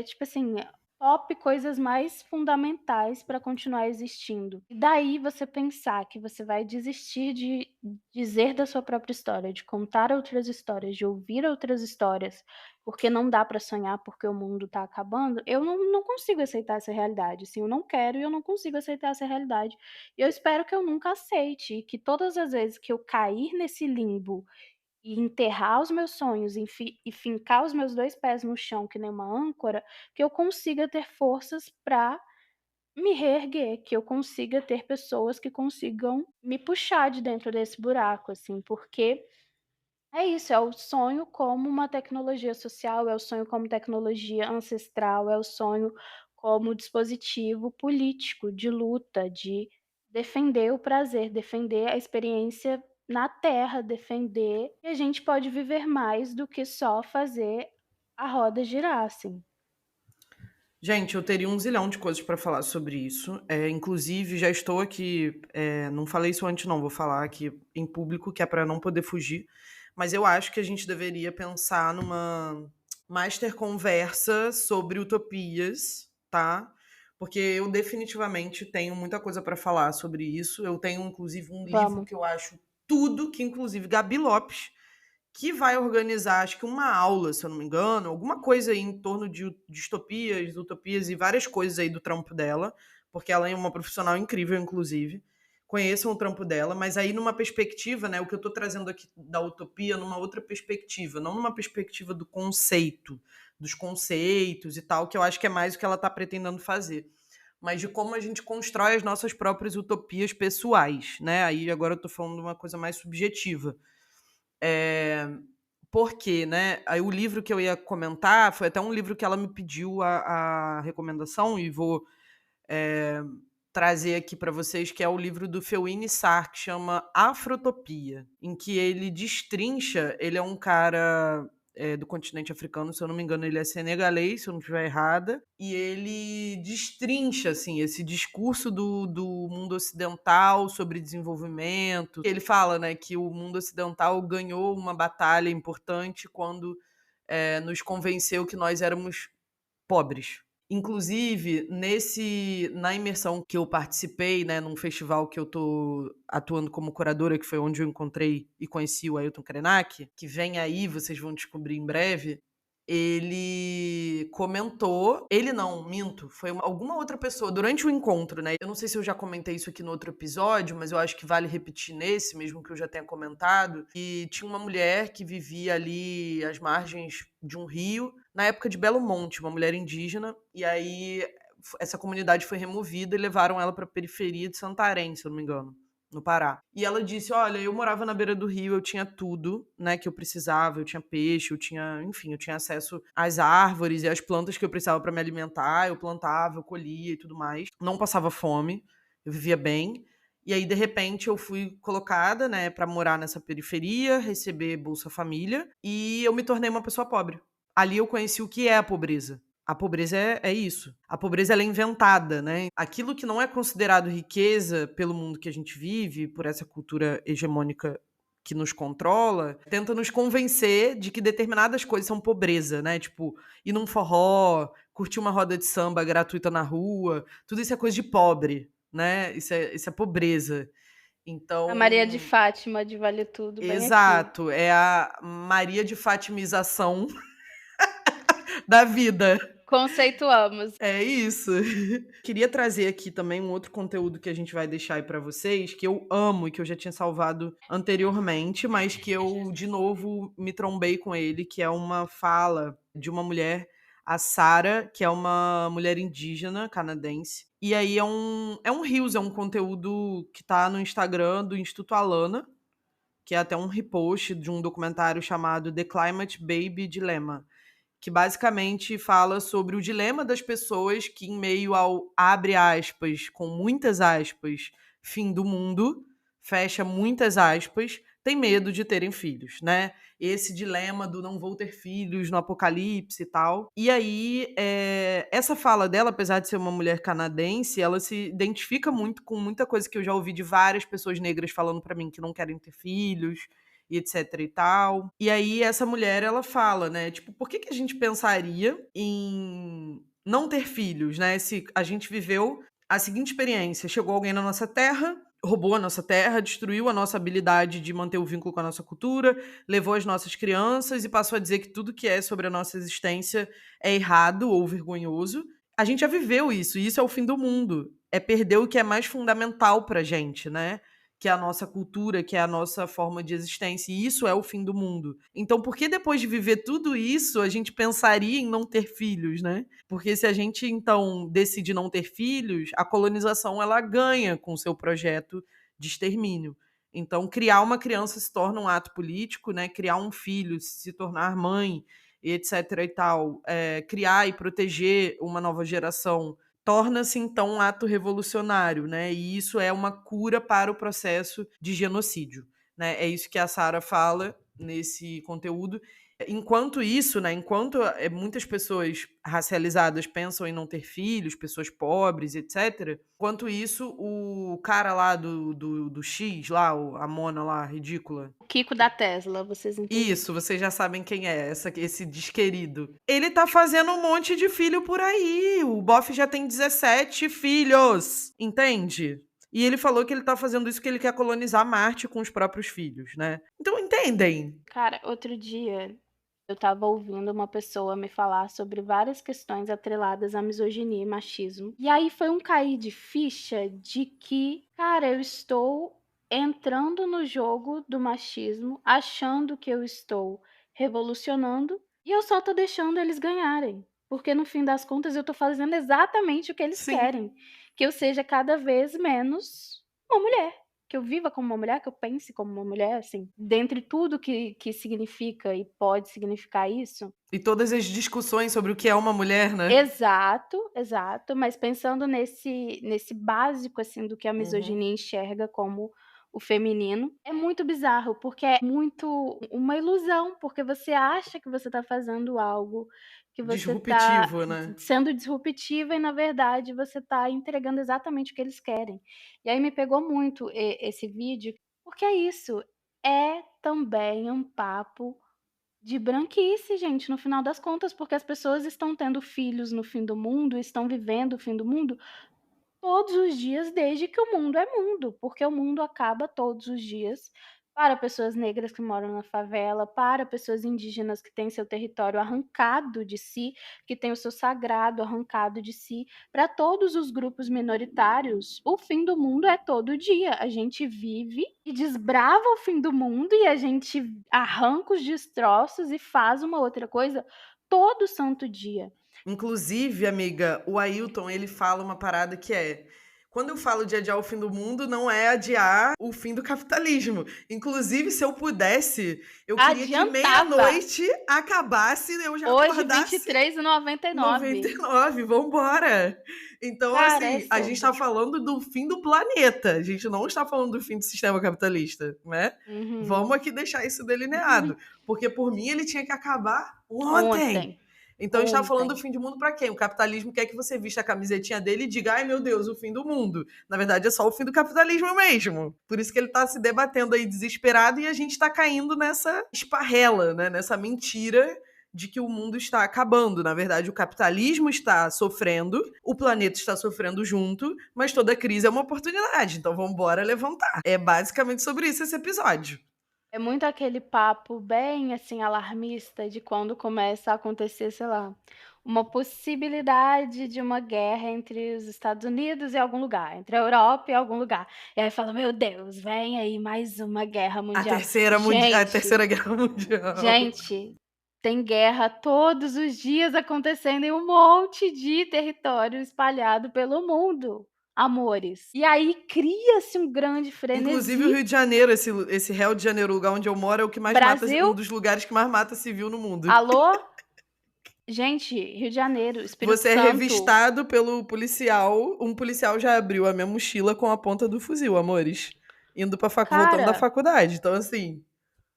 tipo assim, top coisas mais fundamentais para continuar existindo. E daí você pensar que você vai desistir de dizer da sua própria história, de contar outras histórias, de ouvir outras histórias, porque não dá para sonhar, porque o mundo está acabando, eu não consigo aceitar essa realidade, assim, eu não quero e eu não consigo aceitar essa realidade. E eu espero que eu nunca aceite, e que todas as vezes que eu cair nesse limbo e enterrar os meus sonhos e fincar os meus 2 pés no chão que nem uma âncora, que eu consiga ter forças para me reerguer, que eu consiga ter pessoas que consigam me puxar de dentro desse buraco, assim, porque é isso, é o sonho como uma tecnologia social, é o sonho como tecnologia ancestral, é o sonho como dispositivo político de luta, de defender o prazer, defender a experiência na Terra, defender que a gente pode viver mais do que só fazer a roda girar, assim. Gente, eu teria um zilhão de coisas para falar sobre isso. Inclusive, já estou aqui. Não falei isso antes, não, vou falar aqui em público, que é para não poder fugir. Mas eu acho que a gente deveria pensar numa master conversa sobre utopias, tá? Porque eu definitivamente tenho muita coisa para falar sobre isso. Eu tenho, inclusive, um livro Vamos. que eu acho tudo, que inclusive Gabi Lopes, que vai organizar, acho que uma aula, se eu não me engano, alguma coisa aí em torno de distopias, utopias e várias coisas aí do trampo dela, porque ela é uma profissional incrível, inclusive. Conheçam o trampo dela, mas aí numa perspectiva, né, o que eu estou trazendo aqui da utopia, numa outra perspectiva, não numa perspectiva do conceito, dos conceitos e tal, que eu acho que é mais o que ela está pretendendo fazer, mas de como a gente constrói as nossas próprias utopias pessoais, né? Aí agora eu estou falando de uma coisa mais subjetiva. É, porque, né? Aí o livro que eu ia comentar foi até um livro que ela me pediu a recomendação e vou é, trazer aqui para vocês, que é o livro do Feuini Sarr, que chama Afrotopia, em que ele destrincha, ele é um cara do continente africano, se eu não me engano, ele é senegalês, se eu não estiver errada, e ele destrincha, assim, esse discurso do mundo ocidental sobre desenvolvimento. Ele fala, né, que o mundo ocidental ganhou uma batalha importante quando nos convenceu que nós éramos pobres. Inclusive, na imersão que eu participei, né, num festival que eu tô atuando como curadora, que foi onde eu encontrei e conheci o Ailton Krenak, que vem aí, vocês vão descobrir em breve, ele comentou, ele não, minto, foi alguma outra pessoa, durante o encontro, né, eu não sei se eu já comentei isso aqui no outro episódio, mas eu acho que vale repetir nesse, mesmo que eu já tenha comentado, e tinha uma mulher que vivia ali às margens de um rio, na época de Belo Monte, uma mulher indígena, e aí essa comunidade foi removida e levaram ela para a periferia de Santarém, se eu não me engano, no Pará. E ela disse, olha, eu morava na beira do rio, eu tinha tudo, né, que eu precisava, eu tinha peixe, enfim, eu tinha acesso às árvores e às plantas que eu precisava para me alimentar, eu plantava, eu colhia e tudo mais. Não passava fome, eu vivia bem. E aí, de repente, eu fui colocada, né, para morar nessa periferia, receber Bolsa Família, e eu me tornei uma pessoa pobre. Ali eu conheci o que é a pobreza. A pobreza é isso. A pobreza ela é inventada, né? Aquilo que não é considerado riqueza pelo mundo que a gente vive, por essa cultura hegemônica que nos controla, tenta nos convencer de que determinadas coisas são pobreza, né? Tipo, ir num forró, curtir uma roda de samba gratuita na rua, tudo isso é coisa de pobre, né? Isso é pobreza. A Maria de Então, Fátima de Vale Tudo, bem aqui. exato, é a Maria de Fatimização da vida. Conceituamos. É isso. Queria trazer aqui também um outro conteúdo que a gente vai deixar aí pra vocês, que eu amo e que eu já tinha salvado anteriormente, mas que eu, de novo, me trombei com ele, que é uma fala de uma mulher, a Sarah, que é uma mulher indígena canadense. E aí é um Reels, é um conteúdo que tá no Instagram do Instituto Alana, que é até um repost de um documentário chamado The Climate Baby Dilemma, que basicamente fala sobre o dilema das pessoas que, em meio ao, abre aspas, com muitas aspas, fim do mundo, fecha muitas aspas, tem medo de terem filhos, né? Esse dilema do não vou ter filhos no apocalipse e tal. E aí, essa fala dela, apesar de ser uma mulher canadense, ela se identifica muito com muita coisa que eu já ouvi de várias pessoas negras falando pra mim que não querem ter filhos, e etc e tal. E aí essa mulher, ela fala, né, tipo, por que a gente pensaria em não ter filhos, né? Se a gente viveu a seguinte experiência, chegou alguém na nossa terra, roubou a nossa terra, destruiu a nossa habilidade de manter o vínculo com a nossa cultura, levou as nossas crianças e passou a dizer que tudo que é sobre a nossa existência é errado ou vergonhoso. A gente já viveu isso, e isso é o fim do mundo. É perder o que é mais fundamental pra gente, né? Que é a nossa cultura, que é a nossa forma de existência, e isso é o fim do mundo. Então, por que depois de viver tudo isso, a gente pensaria em não ter filhos, né? Porque se a gente, então, decide não ter filhos, a colonização, ela ganha com o seu projeto de extermínio. Então, criar uma criança se torna um ato político, né? Criar um filho, se tornar mãe, etc e tal, criar e proteger uma nova geração torna-se então um ato revolucionário, né? E isso é uma cura para o processo de genocídio, né? É isso que a Sarah fala nesse conteúdo. Enquanto isso, né, enquanto muitas pessoas racializadas pensam em não ter filhos, pessoas pobres, etc., enquanto isso, o cara lá do X, lá, a Mona lá, ridícula, O Kiko da Tesla, vocês entenderam. isso, vocês já sabem quem é, esse desquerido. Ele tá fazendo um monte de filho por aí. O Boff já tem 17 filhos, entende? E ele falou que ele tá fazendo isso porque ele quer colonizar Marte com os próprios filhos, né? Então, entendem? Cara, outro dia eu tava ouvindo uma pessoa me falar sobre várias questões atreladas à misoginia e machismo. E aí foi um cair de ficha de que, cara, eu estou entrando no jogo do machismo, achando que eu estou revolucionando, e eu só tô deixando eles ganharem. Porque no fim das contas eu tô fazendo exatamente o que eles Sim. querem. Que eu seja cada vez menos uma mulher. Que eu viva como uma mulher, que eu pense como uma mulher, assim. Dentre tudo que significa e pode significar isso. E todas as discussões sobre o que é uma mulher, né? Exato, exato. Mas pensando nesse básico, assim, do que a Uhum. misoginia enxerga como o feminino, é muito bizarro, porque é muito uma ilusão, porque você acha que você tá fazendo algo, que você tá Disruptivo, né? sendo disruptiva e, na verdade, você tá entregando exatamente o que eles querem. E aí me pegou muito esse vídeo, porque é isso, é também um papo de branquice, gente, no final das contas, porque as pessoas estão tendo filhos no fim do mundo, estão vivendo o fim do mundo todos os dias desde que o mundo é mundo, porque o mundo acaba todos os dias para pessoas negras que moram na favela, para pessoas indígenas que têm seu território arrancado de si, que têm o seu sagrado arrancado de si, para todos os grupos minoritários, o fim do mundo é todo dia. A gente vive e desbrava o fim do mundo e a gente arranca os destroços e faz uma outra coisa todo santo dia. Inclusive, amiga, o Ailton, ele fala uma parada que é: quando eu falo de adiar o fim do mundo, não é adiar o fim do capitalismo. Inclusive, se eu pudesse, eu queria que Adiantava. meia-noite acabasse e eu já Hoje, acordasse 23,99. 99, vambora. Então, Cara, é assim, a gente tá sobre. falando do fim do planeta. A gente não está falando do fim do sistema capitalista, né? Uhum. Vamos aqui deixar isso delineado. Porque, por mim, ele tinha que acabar ontem. Então a gente tá falando do Ontem. fim do mundo pra quem? O capitalismo quer que você vista a camisetinha dele e diga, ai meu Deus, o fim do mundo. Na verdade é só o fim do capitalismo mesmo. Por isso que ele tá se debatendo aí desesperado e a gente tá caindo nessa esparrela, né? Nessa mentira de que o mundo está acabando. Na verdade, o capitalismo está sofrendo, o planeta está sofrendo junto, mas toda crise é uma oportunidade. Então vamos embora levantar. É basicamente sobre isso esse episódio. É muito aquele papo bem, assim, alarmista de quando começa a acontecer, sei lá, uma possibilidade de uma guerra entre os Estados Unidos e algum lugar, entre a Europa e algum lugar. E aí fala, meu Deus, vem aí mais uma guerra A mundial. terceira Gente, guerra mundial. gente, tem guerra todos os dias acontecendo em um monte de território espalhado pelo mundo, amores. E aí cria-se um grande Inclusive o frenesi. Rio de Janeiro, esse Rio de Janeiro, o lugar onde eu moro, é o que mais mata, Brasil, um dos lugares que mais mata civil no mundo. alô? Gente, Rio de Janeiro, Espírito Você é Santo, revistado pelo policial, um policial já abriu a minha mochila com a ponta do fuzil, amores. Indo pra voltando da cara, faculdade. Então, assim,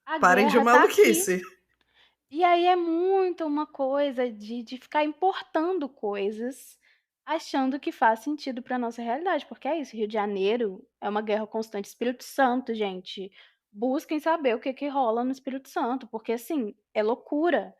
a parem de guerra tá aqui. maluquice. E aí é muito uma coisa de ficar importando coisas, achando que faz sentido pra nossa realidade, porque é isso, Rio de Janeiro é uma guerra constante. Espírito Santo, gente, busquem saber o que que rola no Espírito Santo, porque assim, é loucura.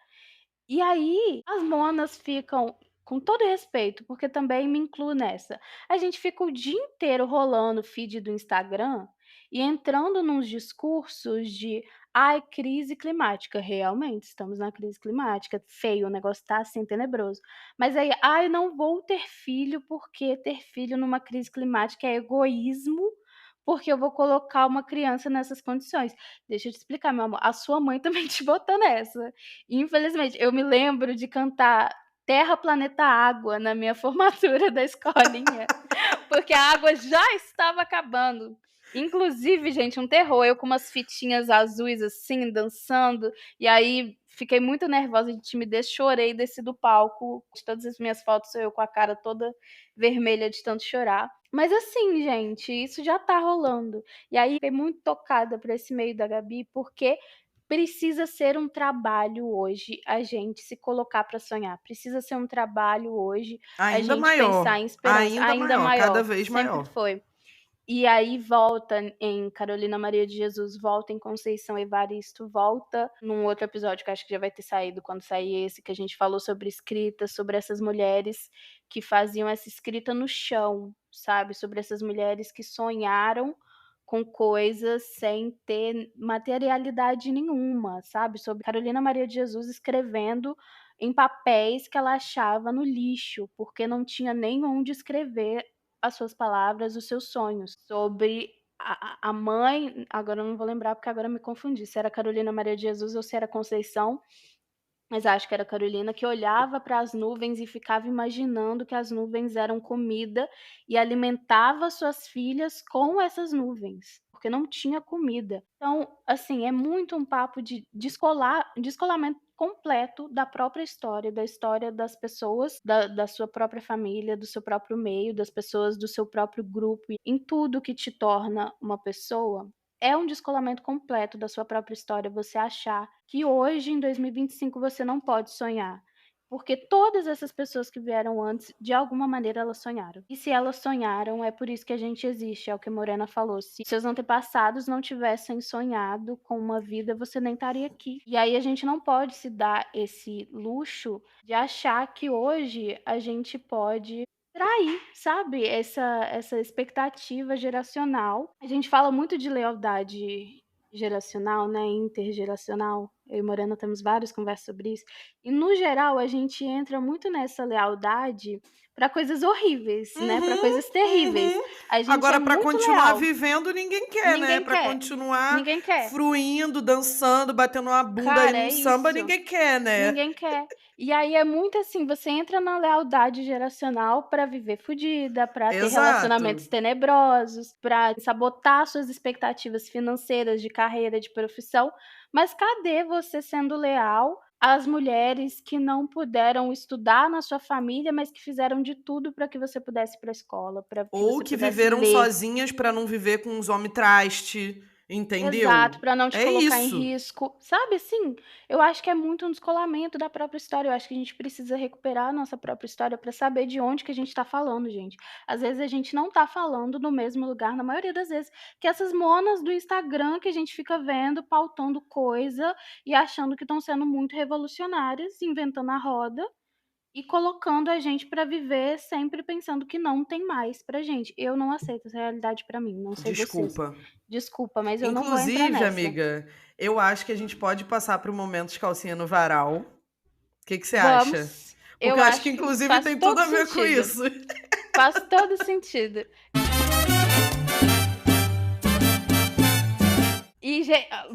E aí, as monas ficam, com todo respeito, porque também me incluo nessa, a gente fica o dia inteiro rolando o feed do Instagram e entrando nos discursos de: "Ai, crise climática", realmente estamos na crise climática, feio, o negócio tá assim tenebroso. Mas aí: "Ai, não vou ter filho, porque ter filho numa crise climática é egoísmo, porque eu vou colocar uma criança nessas condições". Deixa eu te explicar, meu amor, a sua mãe também te botou nessa. Infelizmente, eu me lembro de cantar Terra, Planeta, Água na minha formatura da escolinha, porque a água já estava acabando. Inclusive, gente, um terror, eu com umas fitinhas azuis assim, dançando, e aí fiquei muito nervosa de timidez, chorei, desci do palco. De todas as minhas fotos, sou eu com a cara toda vermelha de tanto chorar. Mas assim, gente, isso já tá rolando. E aí fiquei muito tocada por esse meio da Gabi, porque precisa ser um trabalho hoje a gente se colocar para sonhar. Precisa ser um trabalho hoje a gente pensar em esperança, Ainda ainda maior, cada maior, vez sempre maior. foi. E aí volta em Carolina Maria de Jesus, volta em Conceição Evaristo, volta num outro episódio que acho que já vai ter saído quando sair esse, que a gente falou sobre escrita, sobre essas mulheres que faziam essa escrita no chão, sabe? Sobre essas mulheres que sonharam com coisas sem ter materialidade nenhuma, sabe? Sobre Carolina Maria de Jesus escrevendo em papéis que ela achava no lixo, porque não tinha nem onde escrever as suas palavras, os seus sonhos. Sobre a mãe, agora eu não vou lembrar porque agora eu me confundi, se era Carolina Maria de Jesus ou se era Conceição, mas acho que era Carolina, que olhava para as nuvens e ficava imaginando que as nuvens eram comida e alimentava suas filhas com essas nuvens, porque não tinha comida. Então, assim, é muito um papo de descolamento completo da própria história, da história das pessoas, da sua própria família, do seu próprio meio, das pessoas do seu próprio grupo, em tudo que te torna uma pessoa. É um descolamento completo da sua própria história você achar que hoje, em 2025, você não pode sonhar. Porque todas essas pessoas que vieram antes, de alguma maneira, elas sonharam. E se elas sonharam, é por isso que a gente existe, é o que a Morena falou. Se seus antepassados não tivessem sonhado com uma vida, você nem estaria aqui. E aí a gente não pode se dar esse luxo de achar que hoje a gente pode trair, sabe, essa expectativa geracional. A gente fala muito de lealdade geracional, né, intergeracional. Eu e Morena temos várias conversas sobre isso. E no geral a gente entra muito nessa lealdade para coisas horríveis, né, para Uhum, coisas terríveis. uhum. A gente é Agora, pra muito continuar leal. vivendo, ninguém quer, né? Ninguém Pra quer. continuar Ninguém quer. fruindo, dançando, batendo uma bunda aí Cara, num é samba, isso. ninguém quer, né? Ninguém quer. E aí é muito assim, você entra na lealdade geracional pra viver fudida, pra ter Exato. relacionamentos tenebrosos, pra sabotar suas expectativas financeiras, de carreira, de profissão. Mas cadê você sendo leal às mulheres que não puderam estudar na sua família, mas que fizeram de tudo para que você pudesse ir pra escola, para que Ou você que pudesse viveram ler? sozinhas pra não viver com os homens traste, entendeu? Exato, pra não te É colocar em isso. risco. Sabe, assim, eu acho que é muito um descolamento da própria história. Eu acho que a gente precisa recuperar a nossa própria história pra saber de onde que a gente tá falando, gente. Às vezes a gente não tá falando no mesmo lugar, na maioria das vezes, que essas monas do Instagram que a gente fica vendo, pautando coisa e achando que estão sendo muito revolucionárias, inventando a roda e colocando a gente pra viver sempre pensando que não tem mais pra gente. Eu não aceito essa realidade pra mim, não sei vocês. Desculpa. Desculpa, mas eu não vou entrar Inclusive, nessa. amiga, eu acho que a gente pode passar pro momento de calcinha no varal. O que você acha? Vamos. Porque Eu eu acho que, acho que inclusive, faz tem tudo todo a ver com sentido. isso. Faz todo sentido. E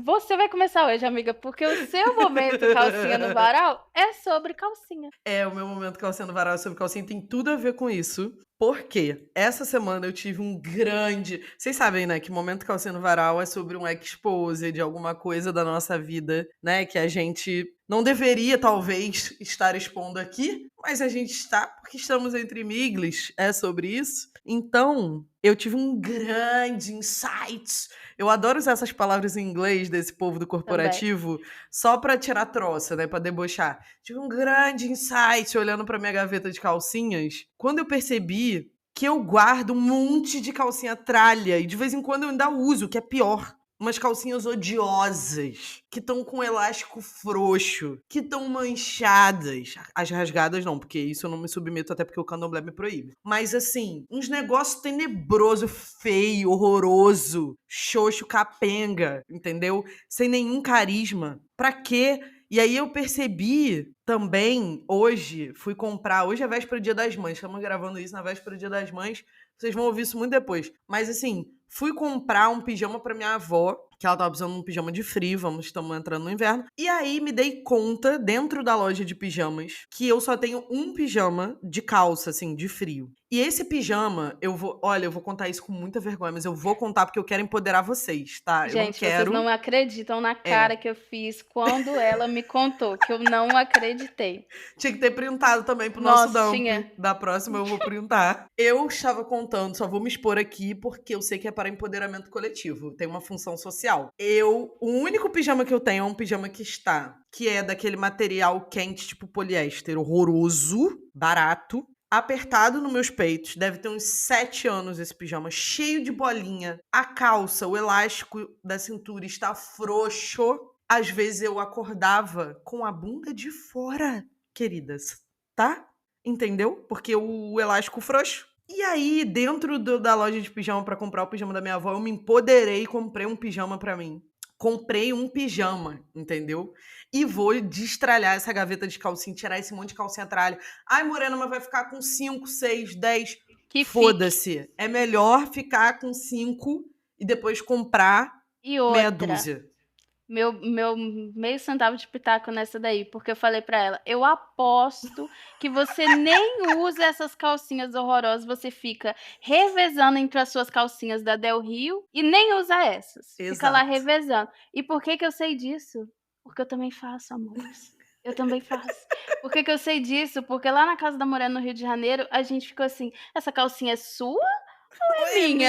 você vai começar hoje, amiga, porque o seu momento calcinha no varal é sobre calcinha. É, o meu momento calcinha no varal sobre calcinha tem tudo a ver com isso. Porque essa semana eu tive um grande... Vocês sabem, né, que momento calcinha no varal é sobre um expose de alguma coisa da nossa vida, né, que a gente não deveria, talvez, estar expondo aqui, mas a gente está, porque estamos entre miglis, é sobre isso. Então, eu tive um grande insight. Eu adoro usar essas palavras em inglês desse povo do corporativo só pra tirar troça, né, pra debochar. Tive um grande insight olhando pra minha gaveta de calcinhas, quando eu percebi que eu guardo um monte de calcinha tralha e de vez em quando eu ainda uso, que é pior. Umas calcinhas odiosas, que estão com elástico frouxo, que estão manchadas. As rasgadas não, porque isso eu não me submeto, até porque o candomblé me proíbe. Mas assim, uns negócios tenebroso, feio, horroroso, xoxo, capenga, entendeu? Sem nenhum carisma. Pra quê? E aí eu percebi também, hoje, fui comprar, hoje é véspera do Dia das Mães, estamos gravando isso na véspera do Dia das Mães, vocês vão ouvir isso muito depois. Mas assim, fui comprar um pijama pra minha avó, que ela tava precisando de um pijama de frio, estamos entrando no inverno. E aí me dei conta, dentro da loja de pijamas, que eu só tenho um pijama de calça, assim, de frio. E esse pijama, eu vou contar isso com muita vergonha, mas eu vou contar porque eu quero empoderar vocês, tá? Eu não Gente, quero... vocês não acreditam na cara que eu fiz quando ela me contou, que eu não acreditei. Tinha que ter printado também pro nosso Nossa, dump. tinha. Da próxima eu vou printar. Eu estava contando, só vou me expor aqui porque eu sei que é para empoderamento coletivo. Tem uma função social. O único pijama que eu tenho é um pijama que é daquele material quente, tipo poliéster, horroroso, barato, apertado nos meus peitos. Deve ter uns 7 anos esse pijama, cheio de bolinha. A calça, o elástico da cintura está frouxo. Às vezes eu acordava com a bunda de fora, queridas, tá? Entendeu? Porque o elástico frouxo. E aí, dentro da loja de pijama pra comprar o pijama da minha avó, eu me empoderei e comprei um pijama pra mim. Comprei um pijama, entendeu? E vou destralhar essa gaveta de calcinha, tirar esse monte de calcinha tralha. Ai, Morena, mas vai ficar com 5, 6, 10. Que Foda-se. É melhor ficar com 5 e depois comprar E meia outra, dúzia. meu meio centavo de pitaco nessa daí, porque eu falei pra ela, eu aposto que você nem usa essas calcinhas horrorosas, você fica revezando entre as suas calcinhas da Del Rio e nem usa essas. Fica lá Exato. revezando. E por que eu sei disso? Porque eu também faço, amores. Eu também faço. Por que eu sei disso? Porque lá na casa da Morena, no Rio de Janeiro, a gente ficou assim, essa calcinha é sua ou é minha?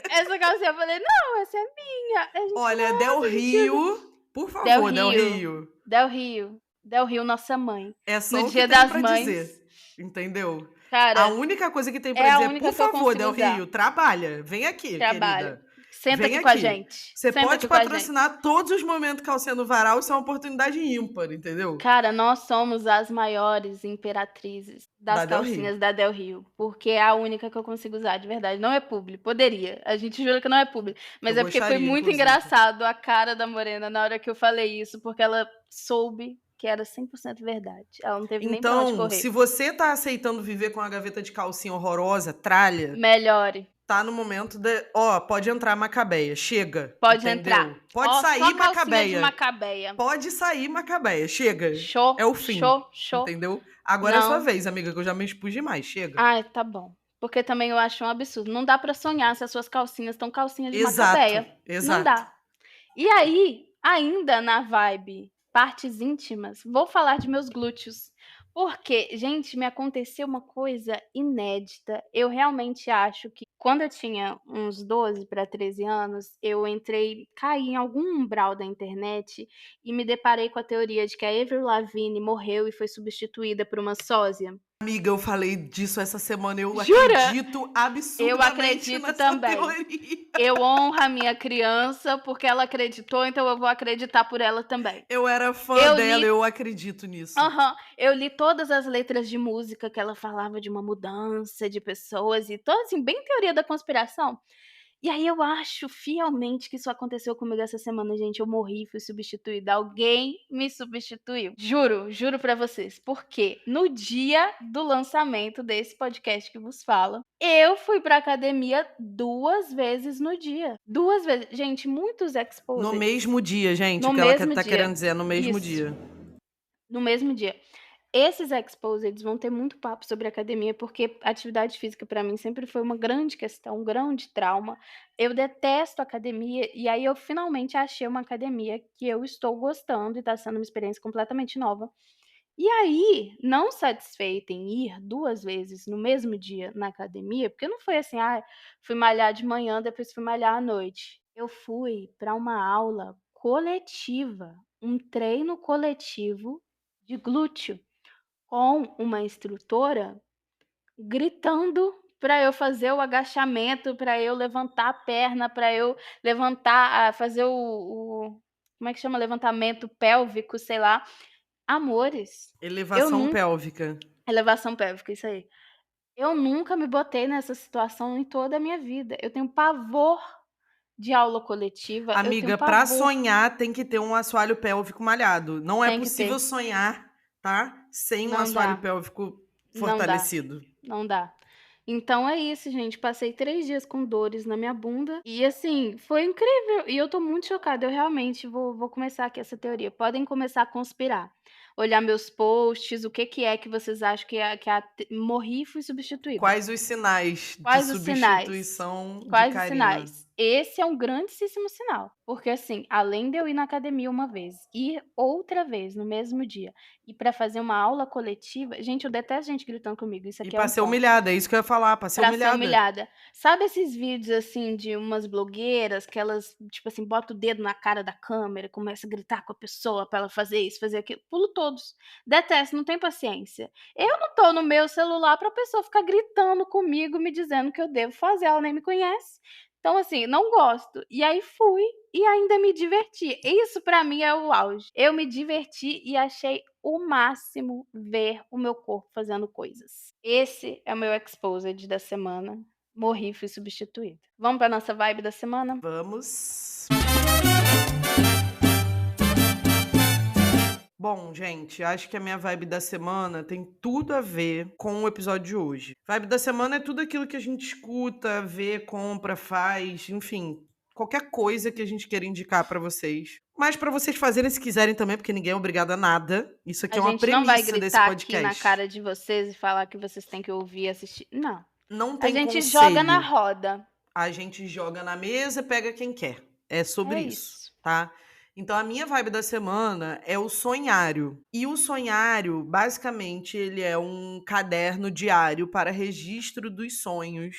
Essa calcinha, eu falei, não, essa é minha. A gente Olha, falou, Del "Nossa, a gente usa." Rio, por favor, Del Rio. Del Rio, nossa mãe. É só No o que Dia tem das pra Mães. dizer, entendeu? Cara, A única coisa que tem é pra a dizer, única por que eu favor, consigo Del usar. Rio, trabalha. Vem aqui, Trabalho. querida. Senta Vem aqui com a aqui. gente. Você Senta pode aqui com a gente. patrocinar todos os momentos calcinha no varal, isso é uma oportunidade ímpar, entendeu? Cara, nós somos as maiores imperatrizes das Da Del calcinhas Rio. da Del Rio, porque é a única que eu consigo usar, de verdade. Não é publi, poderia. A gente jura que não é publi. Mas Eu é porque foi gostaria, muito inclusive. engraçado a cara da Morena na hora que eu falei isso, porque ela soube que era 100% verdade. Ela não teve nem pra onde Então, correr. se você tá aceitando viver com a gaveta de calcinha horrorosa, tralha, Melhore. tá no momento de... Ó, pode entrar Macabeia, chega. Pode entendeu? entrar. Pode Ó, sair só calcinha Macabeia. de Macabeia. Pode sair Macabeia, chega. Show, É o fim, show. entendeu? Agora é a sua Não. vez, amiga, que eu já me expus demais, chega. Ai, tá bom. Porque também eu acho um absurdo. Não dá pra sonhar se as suas calcinhas estão calcinhas de Exato, Macabeia. exato. Não dá. E aí, ainda na vibe partes íntimas, vou falar de meus glúteos. Porque, gente, me aconteceu uma coisa inédita. Eu realmente acho que quando eu tinha uns 12 para 13 anos, caí em algum umbral da internet e me deparei com a teoria de que a Avril Lavigne morreu e foi substituída por uma sósia. Amiga, eu falei disso essa semana, eu Jura? acredito Eu absurdamente acredito nessa também. teoria. Eu honro a minha criança, porque ela acreditou, então eu vou acreditar por ela também. Eu era fã Eu dela, li eu acredito nisso. eu li todas as letras de música que ela falava de uma mudança de pessoas e toda, assim, bem teoria da conspiração. E aí eu acho fielmente que isso aconteceu comigo essa semana, gente. Eu morri, fui substituída. Alguém me substituiu. Juro, juro pra vocês. Porque no dia do lançamento desse podcast que vos fala, eu fui pra academia 2 vezes no dia. 2 vezes. Gente, muitos No exposeds. mesmo dia, gente, No o que ela mesmo tá dia. querendo dizer, é no mesmo Isso. dia. No mesmo dia. Esses exposeds vão ter muito papo sobre academia, porque atividade física para mim sempre foi uma grande questão, um grande trauma. Eu detesto academia, e aí eu finalmente achei uma academia que eu estou gostando e tá sendo uma experiência completamente nova. E aí, não satisfeita em ir 2 vezes no mesmo dia na academia, porque não foi assim: fui malhar de manhã, depois fui malhar à noite. Eu fui para uma aula coletiva, um treino coletivo de glúteo, com uma instrutora gritando para eu fazer o agachamento, para eu levantar a perna, para eu fazer o como é que chama? Levantamento pélvico, sei lá. Amores, eu Elevação nunca pélvica. elevação pélvica, isso aí. Eu nunca me botei nessa situação em toda a minha vida. Eu tenho pavor de aula coletiva, eu tenho Amiga, pra pavor. sonhar tem que ter um assoalho pélvico malhado. Não é Tem que possível ter. sonhar, tá? Sem um Não assoalho dá, pélvico não dá, fortalecido. não dá. Então é isso, gente, passei 3 dias com dores na minha bunda e, assim, foi incrível e eu tô muito chocada, eu realmente vou começar aqui essa teoria. Podem começar a conspirar, olhar meus posts, o que é que vocês acham que morri e fui substituída. Quais os sinais de Quais os sinais? substituição de Quais os Karina? sinais? Esse é um grandíssimo sinal, porque, assim, além de eu ir na academia uma vez, ir outra vez no mesmo dia e para fazer uma aula coletiva, gente, eu detesto gente gritando comigo, isso E aqui é pra um ser ponto. humilhada, é isso que eu ia falar, pra ser Pra ser humilhada. humilhada. Sabe esses vídeos, assim, de umas blogueiras que elas, tipo assim, botam o dedo na cara da câmera, começa a gritar com a pessoa pra ela fazer isso, fazer aquilo? Pulo todos. Detesto, não tenho paciência. Eu não tô no meu celular pra pessoa ficar gritando comigo, me dizendo que eu devo fazer, ela nem me conhece. Então, assim, não gosto. E aí fui e ainda me diverti. Isso pra mim é o auge. Eu me diverti e achei o máximo ver o meu corpo fazendo coisas. Esse é o meu exposed da semana. Morri e fui substituída. Vamos pra nossa vibe da semana? Vamos. Bom, gente, acho que a minha vibe da semana tem tudo a ver com o episódio de hoje. Vibe da semana é tudo aquilo que a gente escuta, vê, compra, faz, enfim, qualquer coisa que a gente queira indicar pra vocês. Mas pra vocês fazerem se quiserem também, porque ninguém é obrigado a nada. Isso aqui A é uma gente não vai premissa desse gritar aqui na podcast. cara de vocês e falar que vocês têm que ouvir e assistir. Não. Não A tem gente joga na conselho. roda. A gente joga na mesa, pega quem quer. É sobre É isso, isso. tá? Então a minha vibe da semana é o sonhário. E o sonhário, basicamente, ele é um caderno diário para registro dos sonhos.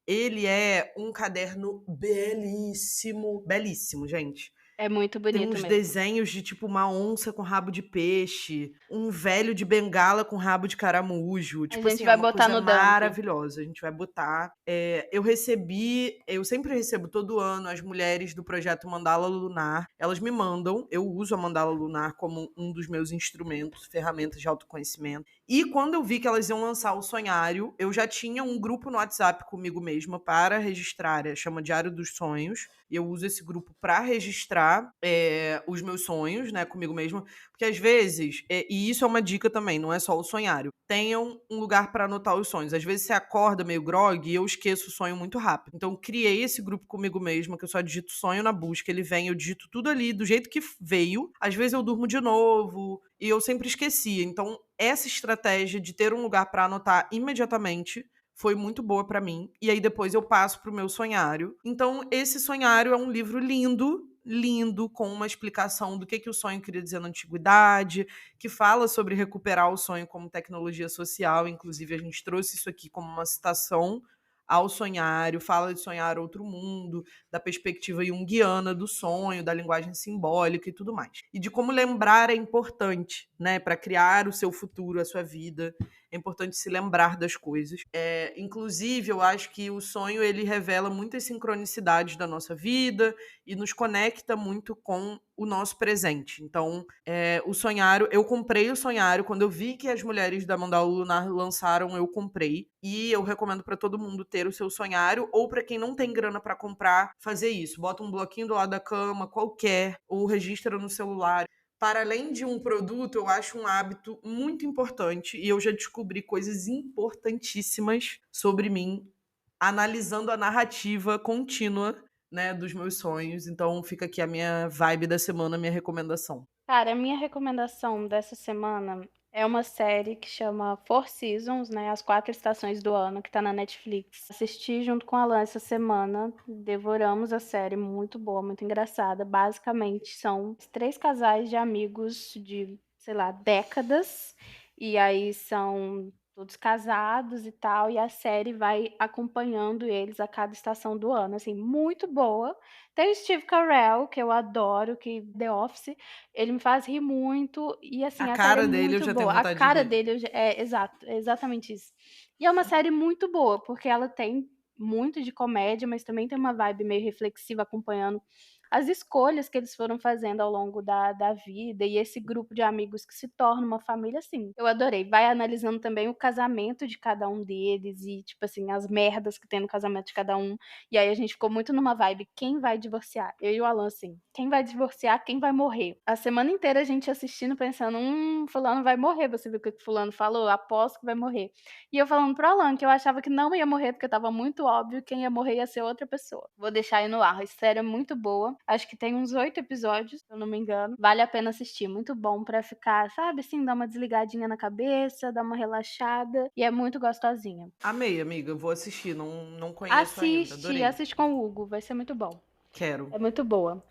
Ele é um caderno belíssimo, belíssimo, gente. É muito Tem bonito uns mesmo. desenhos de tipo uma onça com rabo de peixe, um velho de bengala com rabo de caramujo. Tipo gente assim, é vai uma botar coisa no dump. maravilhosa. A gente vai botar. Eu sempre recebo todo ano as mulheres do projeto Mandala Lunar. Elas me mandam, eu uso a Mandala Lunar como um dos meus instrumentos, ferramentas de autoconhecimento. E quando eu vi que elas iam lançar o sonhário, eu já tinha um grupo no WhatsApp comigo mesma para registrar, chama Diário dos Sonhos. E eu uso esse grupo para registrar os meus sonhos, né, comigo mesma. Porque às vezes, e isso é uma dica também, não é só o sonhário, tenham um lugar para anotar os sonhos. Às vezes você acorda meio grogue e eu esqueço o sonho muito rápido. Então criei esse grupo comigo mesma, que eu só digito sonho na busca, ele vem, eu digito tudo ali do jeito que veio. Às vezes eu durmo de novo e eu sempre esquecia. Então essa estratégia de ter um lugar para anotar imediatamente foi muito boa pra mim. E aí depois eu passo pro meu sonhário. Então esse sonhário é um livro lindo, lindo, com uma explicação do que o sonho queria dizer na antiguidade, que fala sobre recuperar o sonho como tecnologia social. Inclusive, a gente trouxe isso aqui como uma citação ao sonhário, fala de sonhar outro mundo, da perspectiva junguiana do sonho, da linguagem simbólica e tudo mais. E de como lembrar é importante, né, para criar o seu futuro, a sua vida. É importante se lembrar das coisas. Inclusive, eu acho que o sonho ele revela muitas sincronicidades da nossa vida e nos conecta muito com o nosso presente. Então, o sonhário, eu comprei o sonhário quando eu vi que as mulheres da Mandala Lunar lançaram, eu comprei. E eu recomendo para todo mundo ter o seu sonhário, ou para quem não tem grana para comprar, fazer isso. Bota um bloquinho do lado da cama, qualquer, ou registra no celular. Para além de um produto, eu acho um hábito muito importante e eu já descobri coisas importantíssimas sobre mim, analisando a narrativa contínua, né, dos meus sonhos. Então fica aqui a minha vibe da semana, a minha recomendação. Cara, a minha recomendação dessa semana é uma série que chama Four Seasons, né? As 4 estações do ano, que tá na Netflix. Assisti junto com a Alan essa semana, devoramos a série, muito boa, muito engraçada. Basicamente, são 3 casais de amigos de, sei lá, décadas, e aí são todos casados e tal, e a série vai acompanhando eles a cada estação do ano, assim, muito boa. Tem o Steve Carell, que eu adoro, que The Office, ele me faz rir muito e, assim, A a série é cara dele eu muito já tenho boa. A vontade de cara ver. dele exato, é exatamente isso. E é uma série muito boa, porque ela tem muito de comédia, mas também tem uma vibe meio reflexiva acompanhando as escolhas que eles foram fazendo ao longo da vida e esse grupo de amigos que se torna uma família, assim. Eu adorei. Vai analisando também o casamento de cada um deles e, tipo assim, as merdas que tem no casamento de cada um. E aí a gente ficou muito numa vibe, quem vai divorciar? Eu e o Alan, assim, quem vai divorciar, quem vai morrer? A semana inteira a gente assistindo, pensando, fulano vai morrer, você viu o que fulano falou? Aposto que vai morrer. E eu falando pro Alan que eu achava que não ia morrer, porque tava muito óbvio que quem ia morrer ia ser outra pessoa. Vou deixar aí no ar, a série é muito boa. Acho que tem uns 8 episódios, se eu não me engano. Vale a pena assistir, muito bom pra ficar, sabe, assim, dar uma desligadinha na cabeça, dar uma relaxada, e é muito gostosinha. Amei, amiga, vou assistir, não conheço ainda, Assiste, adorei. assiste com o Hugo, vai ser muito bom. Quero. É muito boa.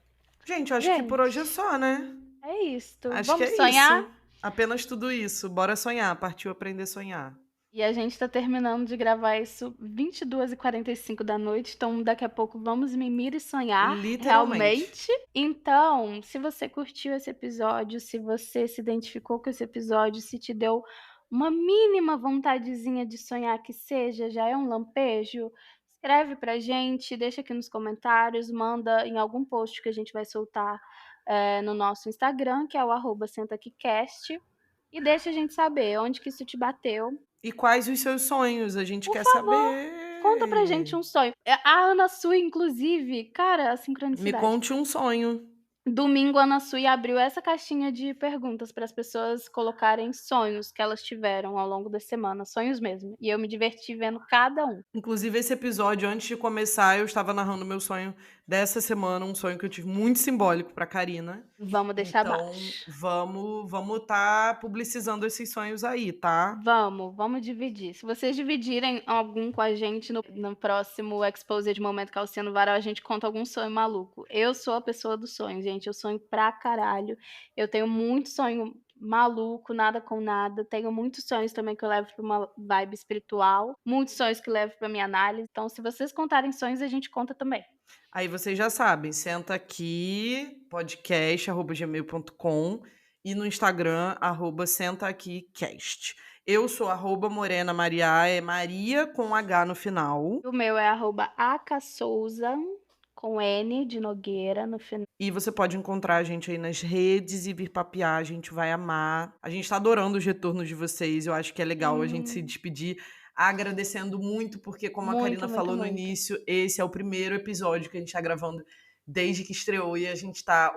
Gente, acho que por Gente, hoje é só, né? é isto. Acho que Vamos é sonhar? isso. Apenas tudo isso. Bora sonhar. Partiu aprender a sonhar. E a gente tá terminando de gravar isso 22h45 da noite, então daqui a pouco vamos mimir e sonhar, Literalmente. realmente. Então, se você curtiu esse episódio, se você se identificou com esse episódio, se te deu uma mínima vontadezinha de sonhar que seja, já é um lampejo, escreve pra gente, deixa aqui nos comentários, manda em algum post que a gente vai soltar no nosso Instagram, que é o @sentaaquicast, e deixa a gente saber onde que isso te bateu. E quais os seus sonhos? A gente Por quer favor, saber. conta pra gente um sonho. A Ana Sui, inclusive, cara, a Me sincronicidade. conte um sonho. Domingo, a Ana Sui abriu essa caixinha de perguntas para as pessoas colocarem sonhos que elas tiveram ao longo da semana, sonhos mesmo. E eu me diverti vendo cada um. Inclusive, esse episódio, antes de começar, eu estava narrando meu sonho dessa semana, um sonho que eu tive muito simbólico pra Karina. Vamos deixar Então, abaixo. vamos tá publicizando esses sonhos aí, tá? Vamos dividir. Se vocês dividirem algum com a gente no próximo Exposed Momento Calciano Varal, a gente conta algum sonho maluco. Eu sou a pessoa do sonho, gente. Eu sonho pra caralho. Eu tenho muito sonho maluco, nada com nada. Tenho muitos sonhos também que eu levo pra uma vibe espiritual. Muitos sonhos que eu levo pra minha análise. Então, se vocês contarem sonhos, a gente conta também. Aí vocês já sabem, senta aqui, podcast@gmail.com e no Instagram, @sentaaquicast. Eu sou @Morena Maria, é Maria com H no final. O meu é @acassouza, com N de Nogueira no final. E você pode encontrar a gente aí nas redes e vir papear, a gente vai amar. A gente tá adorando os retornos de vocês, eu acho que é legal a gente se despedir agradecendo muito, porque como a Muito, Karina muito, falou no muito. início, esse é o primeiro episódio que a gente tá gravando desde que estreou e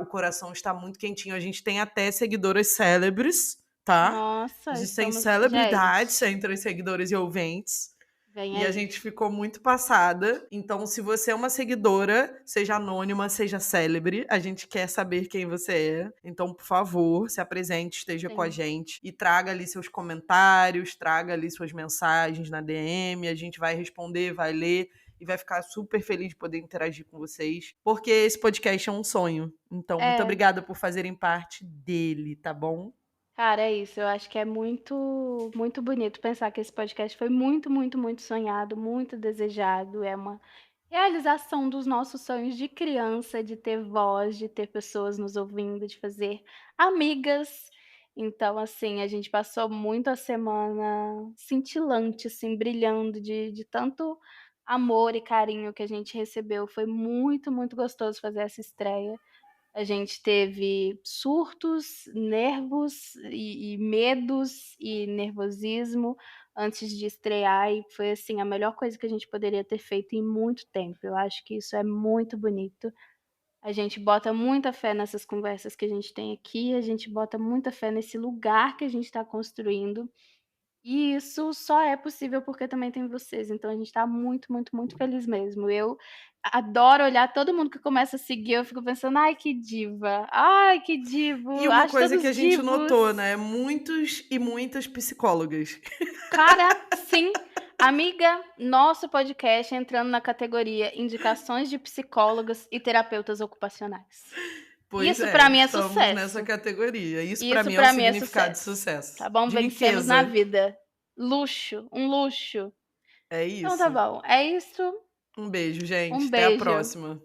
o coração está muito quentinho. A gente tem até seguidoras célebres, tá? Nossa, Existem estamos... celebridades Gente, entre os seguidores e ouvintes. vem E a aí. gente ficou muito passada. Então, se você é uma seguidora, seja anônima, seja célebre, a gente quer saber quem você é. Então, por favor, se apresente, esteja com a Sim. gente e traga ali seus comentários, traga ali suas mensagens na DM. A gente vai responder, vai ler e vai ficar super feliz de poder interagir com vocês, porque esse podcast é um sonho. Então, muito É. obrigada por fazerem parte dele, tá bom? Cara, é isso. Eu acho que é muito, muito bonito pensar que esse podcast foi muito, muito, muito sonhado, muito desejado. É uma realização dos nossos sonhos de criança, de ter voz, de ter pessoas nos ouvindo, de fazer amigas. Então, assim, a gente passou muito a semana cintilante, assim, brilhando de tanto amor e carinho que a gente recebeu. Foi muito, muito gostoso fazer essa estreia. A gente teve surtos, nervos e medos e nervosismo antes de estrear e foi, assim, a melhor coisa que a gente poderia ter feito em muito tempo. Eu acho que isso é muito bonito. A gente bota muita fé nessas conversas que a gente tem aqui, a gente bota muita fé nesse lugar que a gente está construindo. E isso só é possível porque também tem vocês, então a gente tá muito, muito, muito feliz mesmo. Eu adoro olhar todo mundo que começa a seguir, eu fico pensando: "Ai, que diva. Ai, que divo. E uma Acho coisa que todos a gente notou, divos". né? Muitos e muitas psicólogas. Cara, sim. Amiga, nosso podcast entrando na categoria indicações de psicólogas e terapeutas ocupacionais. Pois Isso pra é, mim é estamos nessa sucesso. categoria. Isso pra Isso mim é o pra mim é significado de sucesso, sucesso, tá bom? de Vencemos na riqueza. vida. Luxo, um luxo. É Então tá isso. bom, é isso. Um beijo, Um gente. Até a beijo. próxima.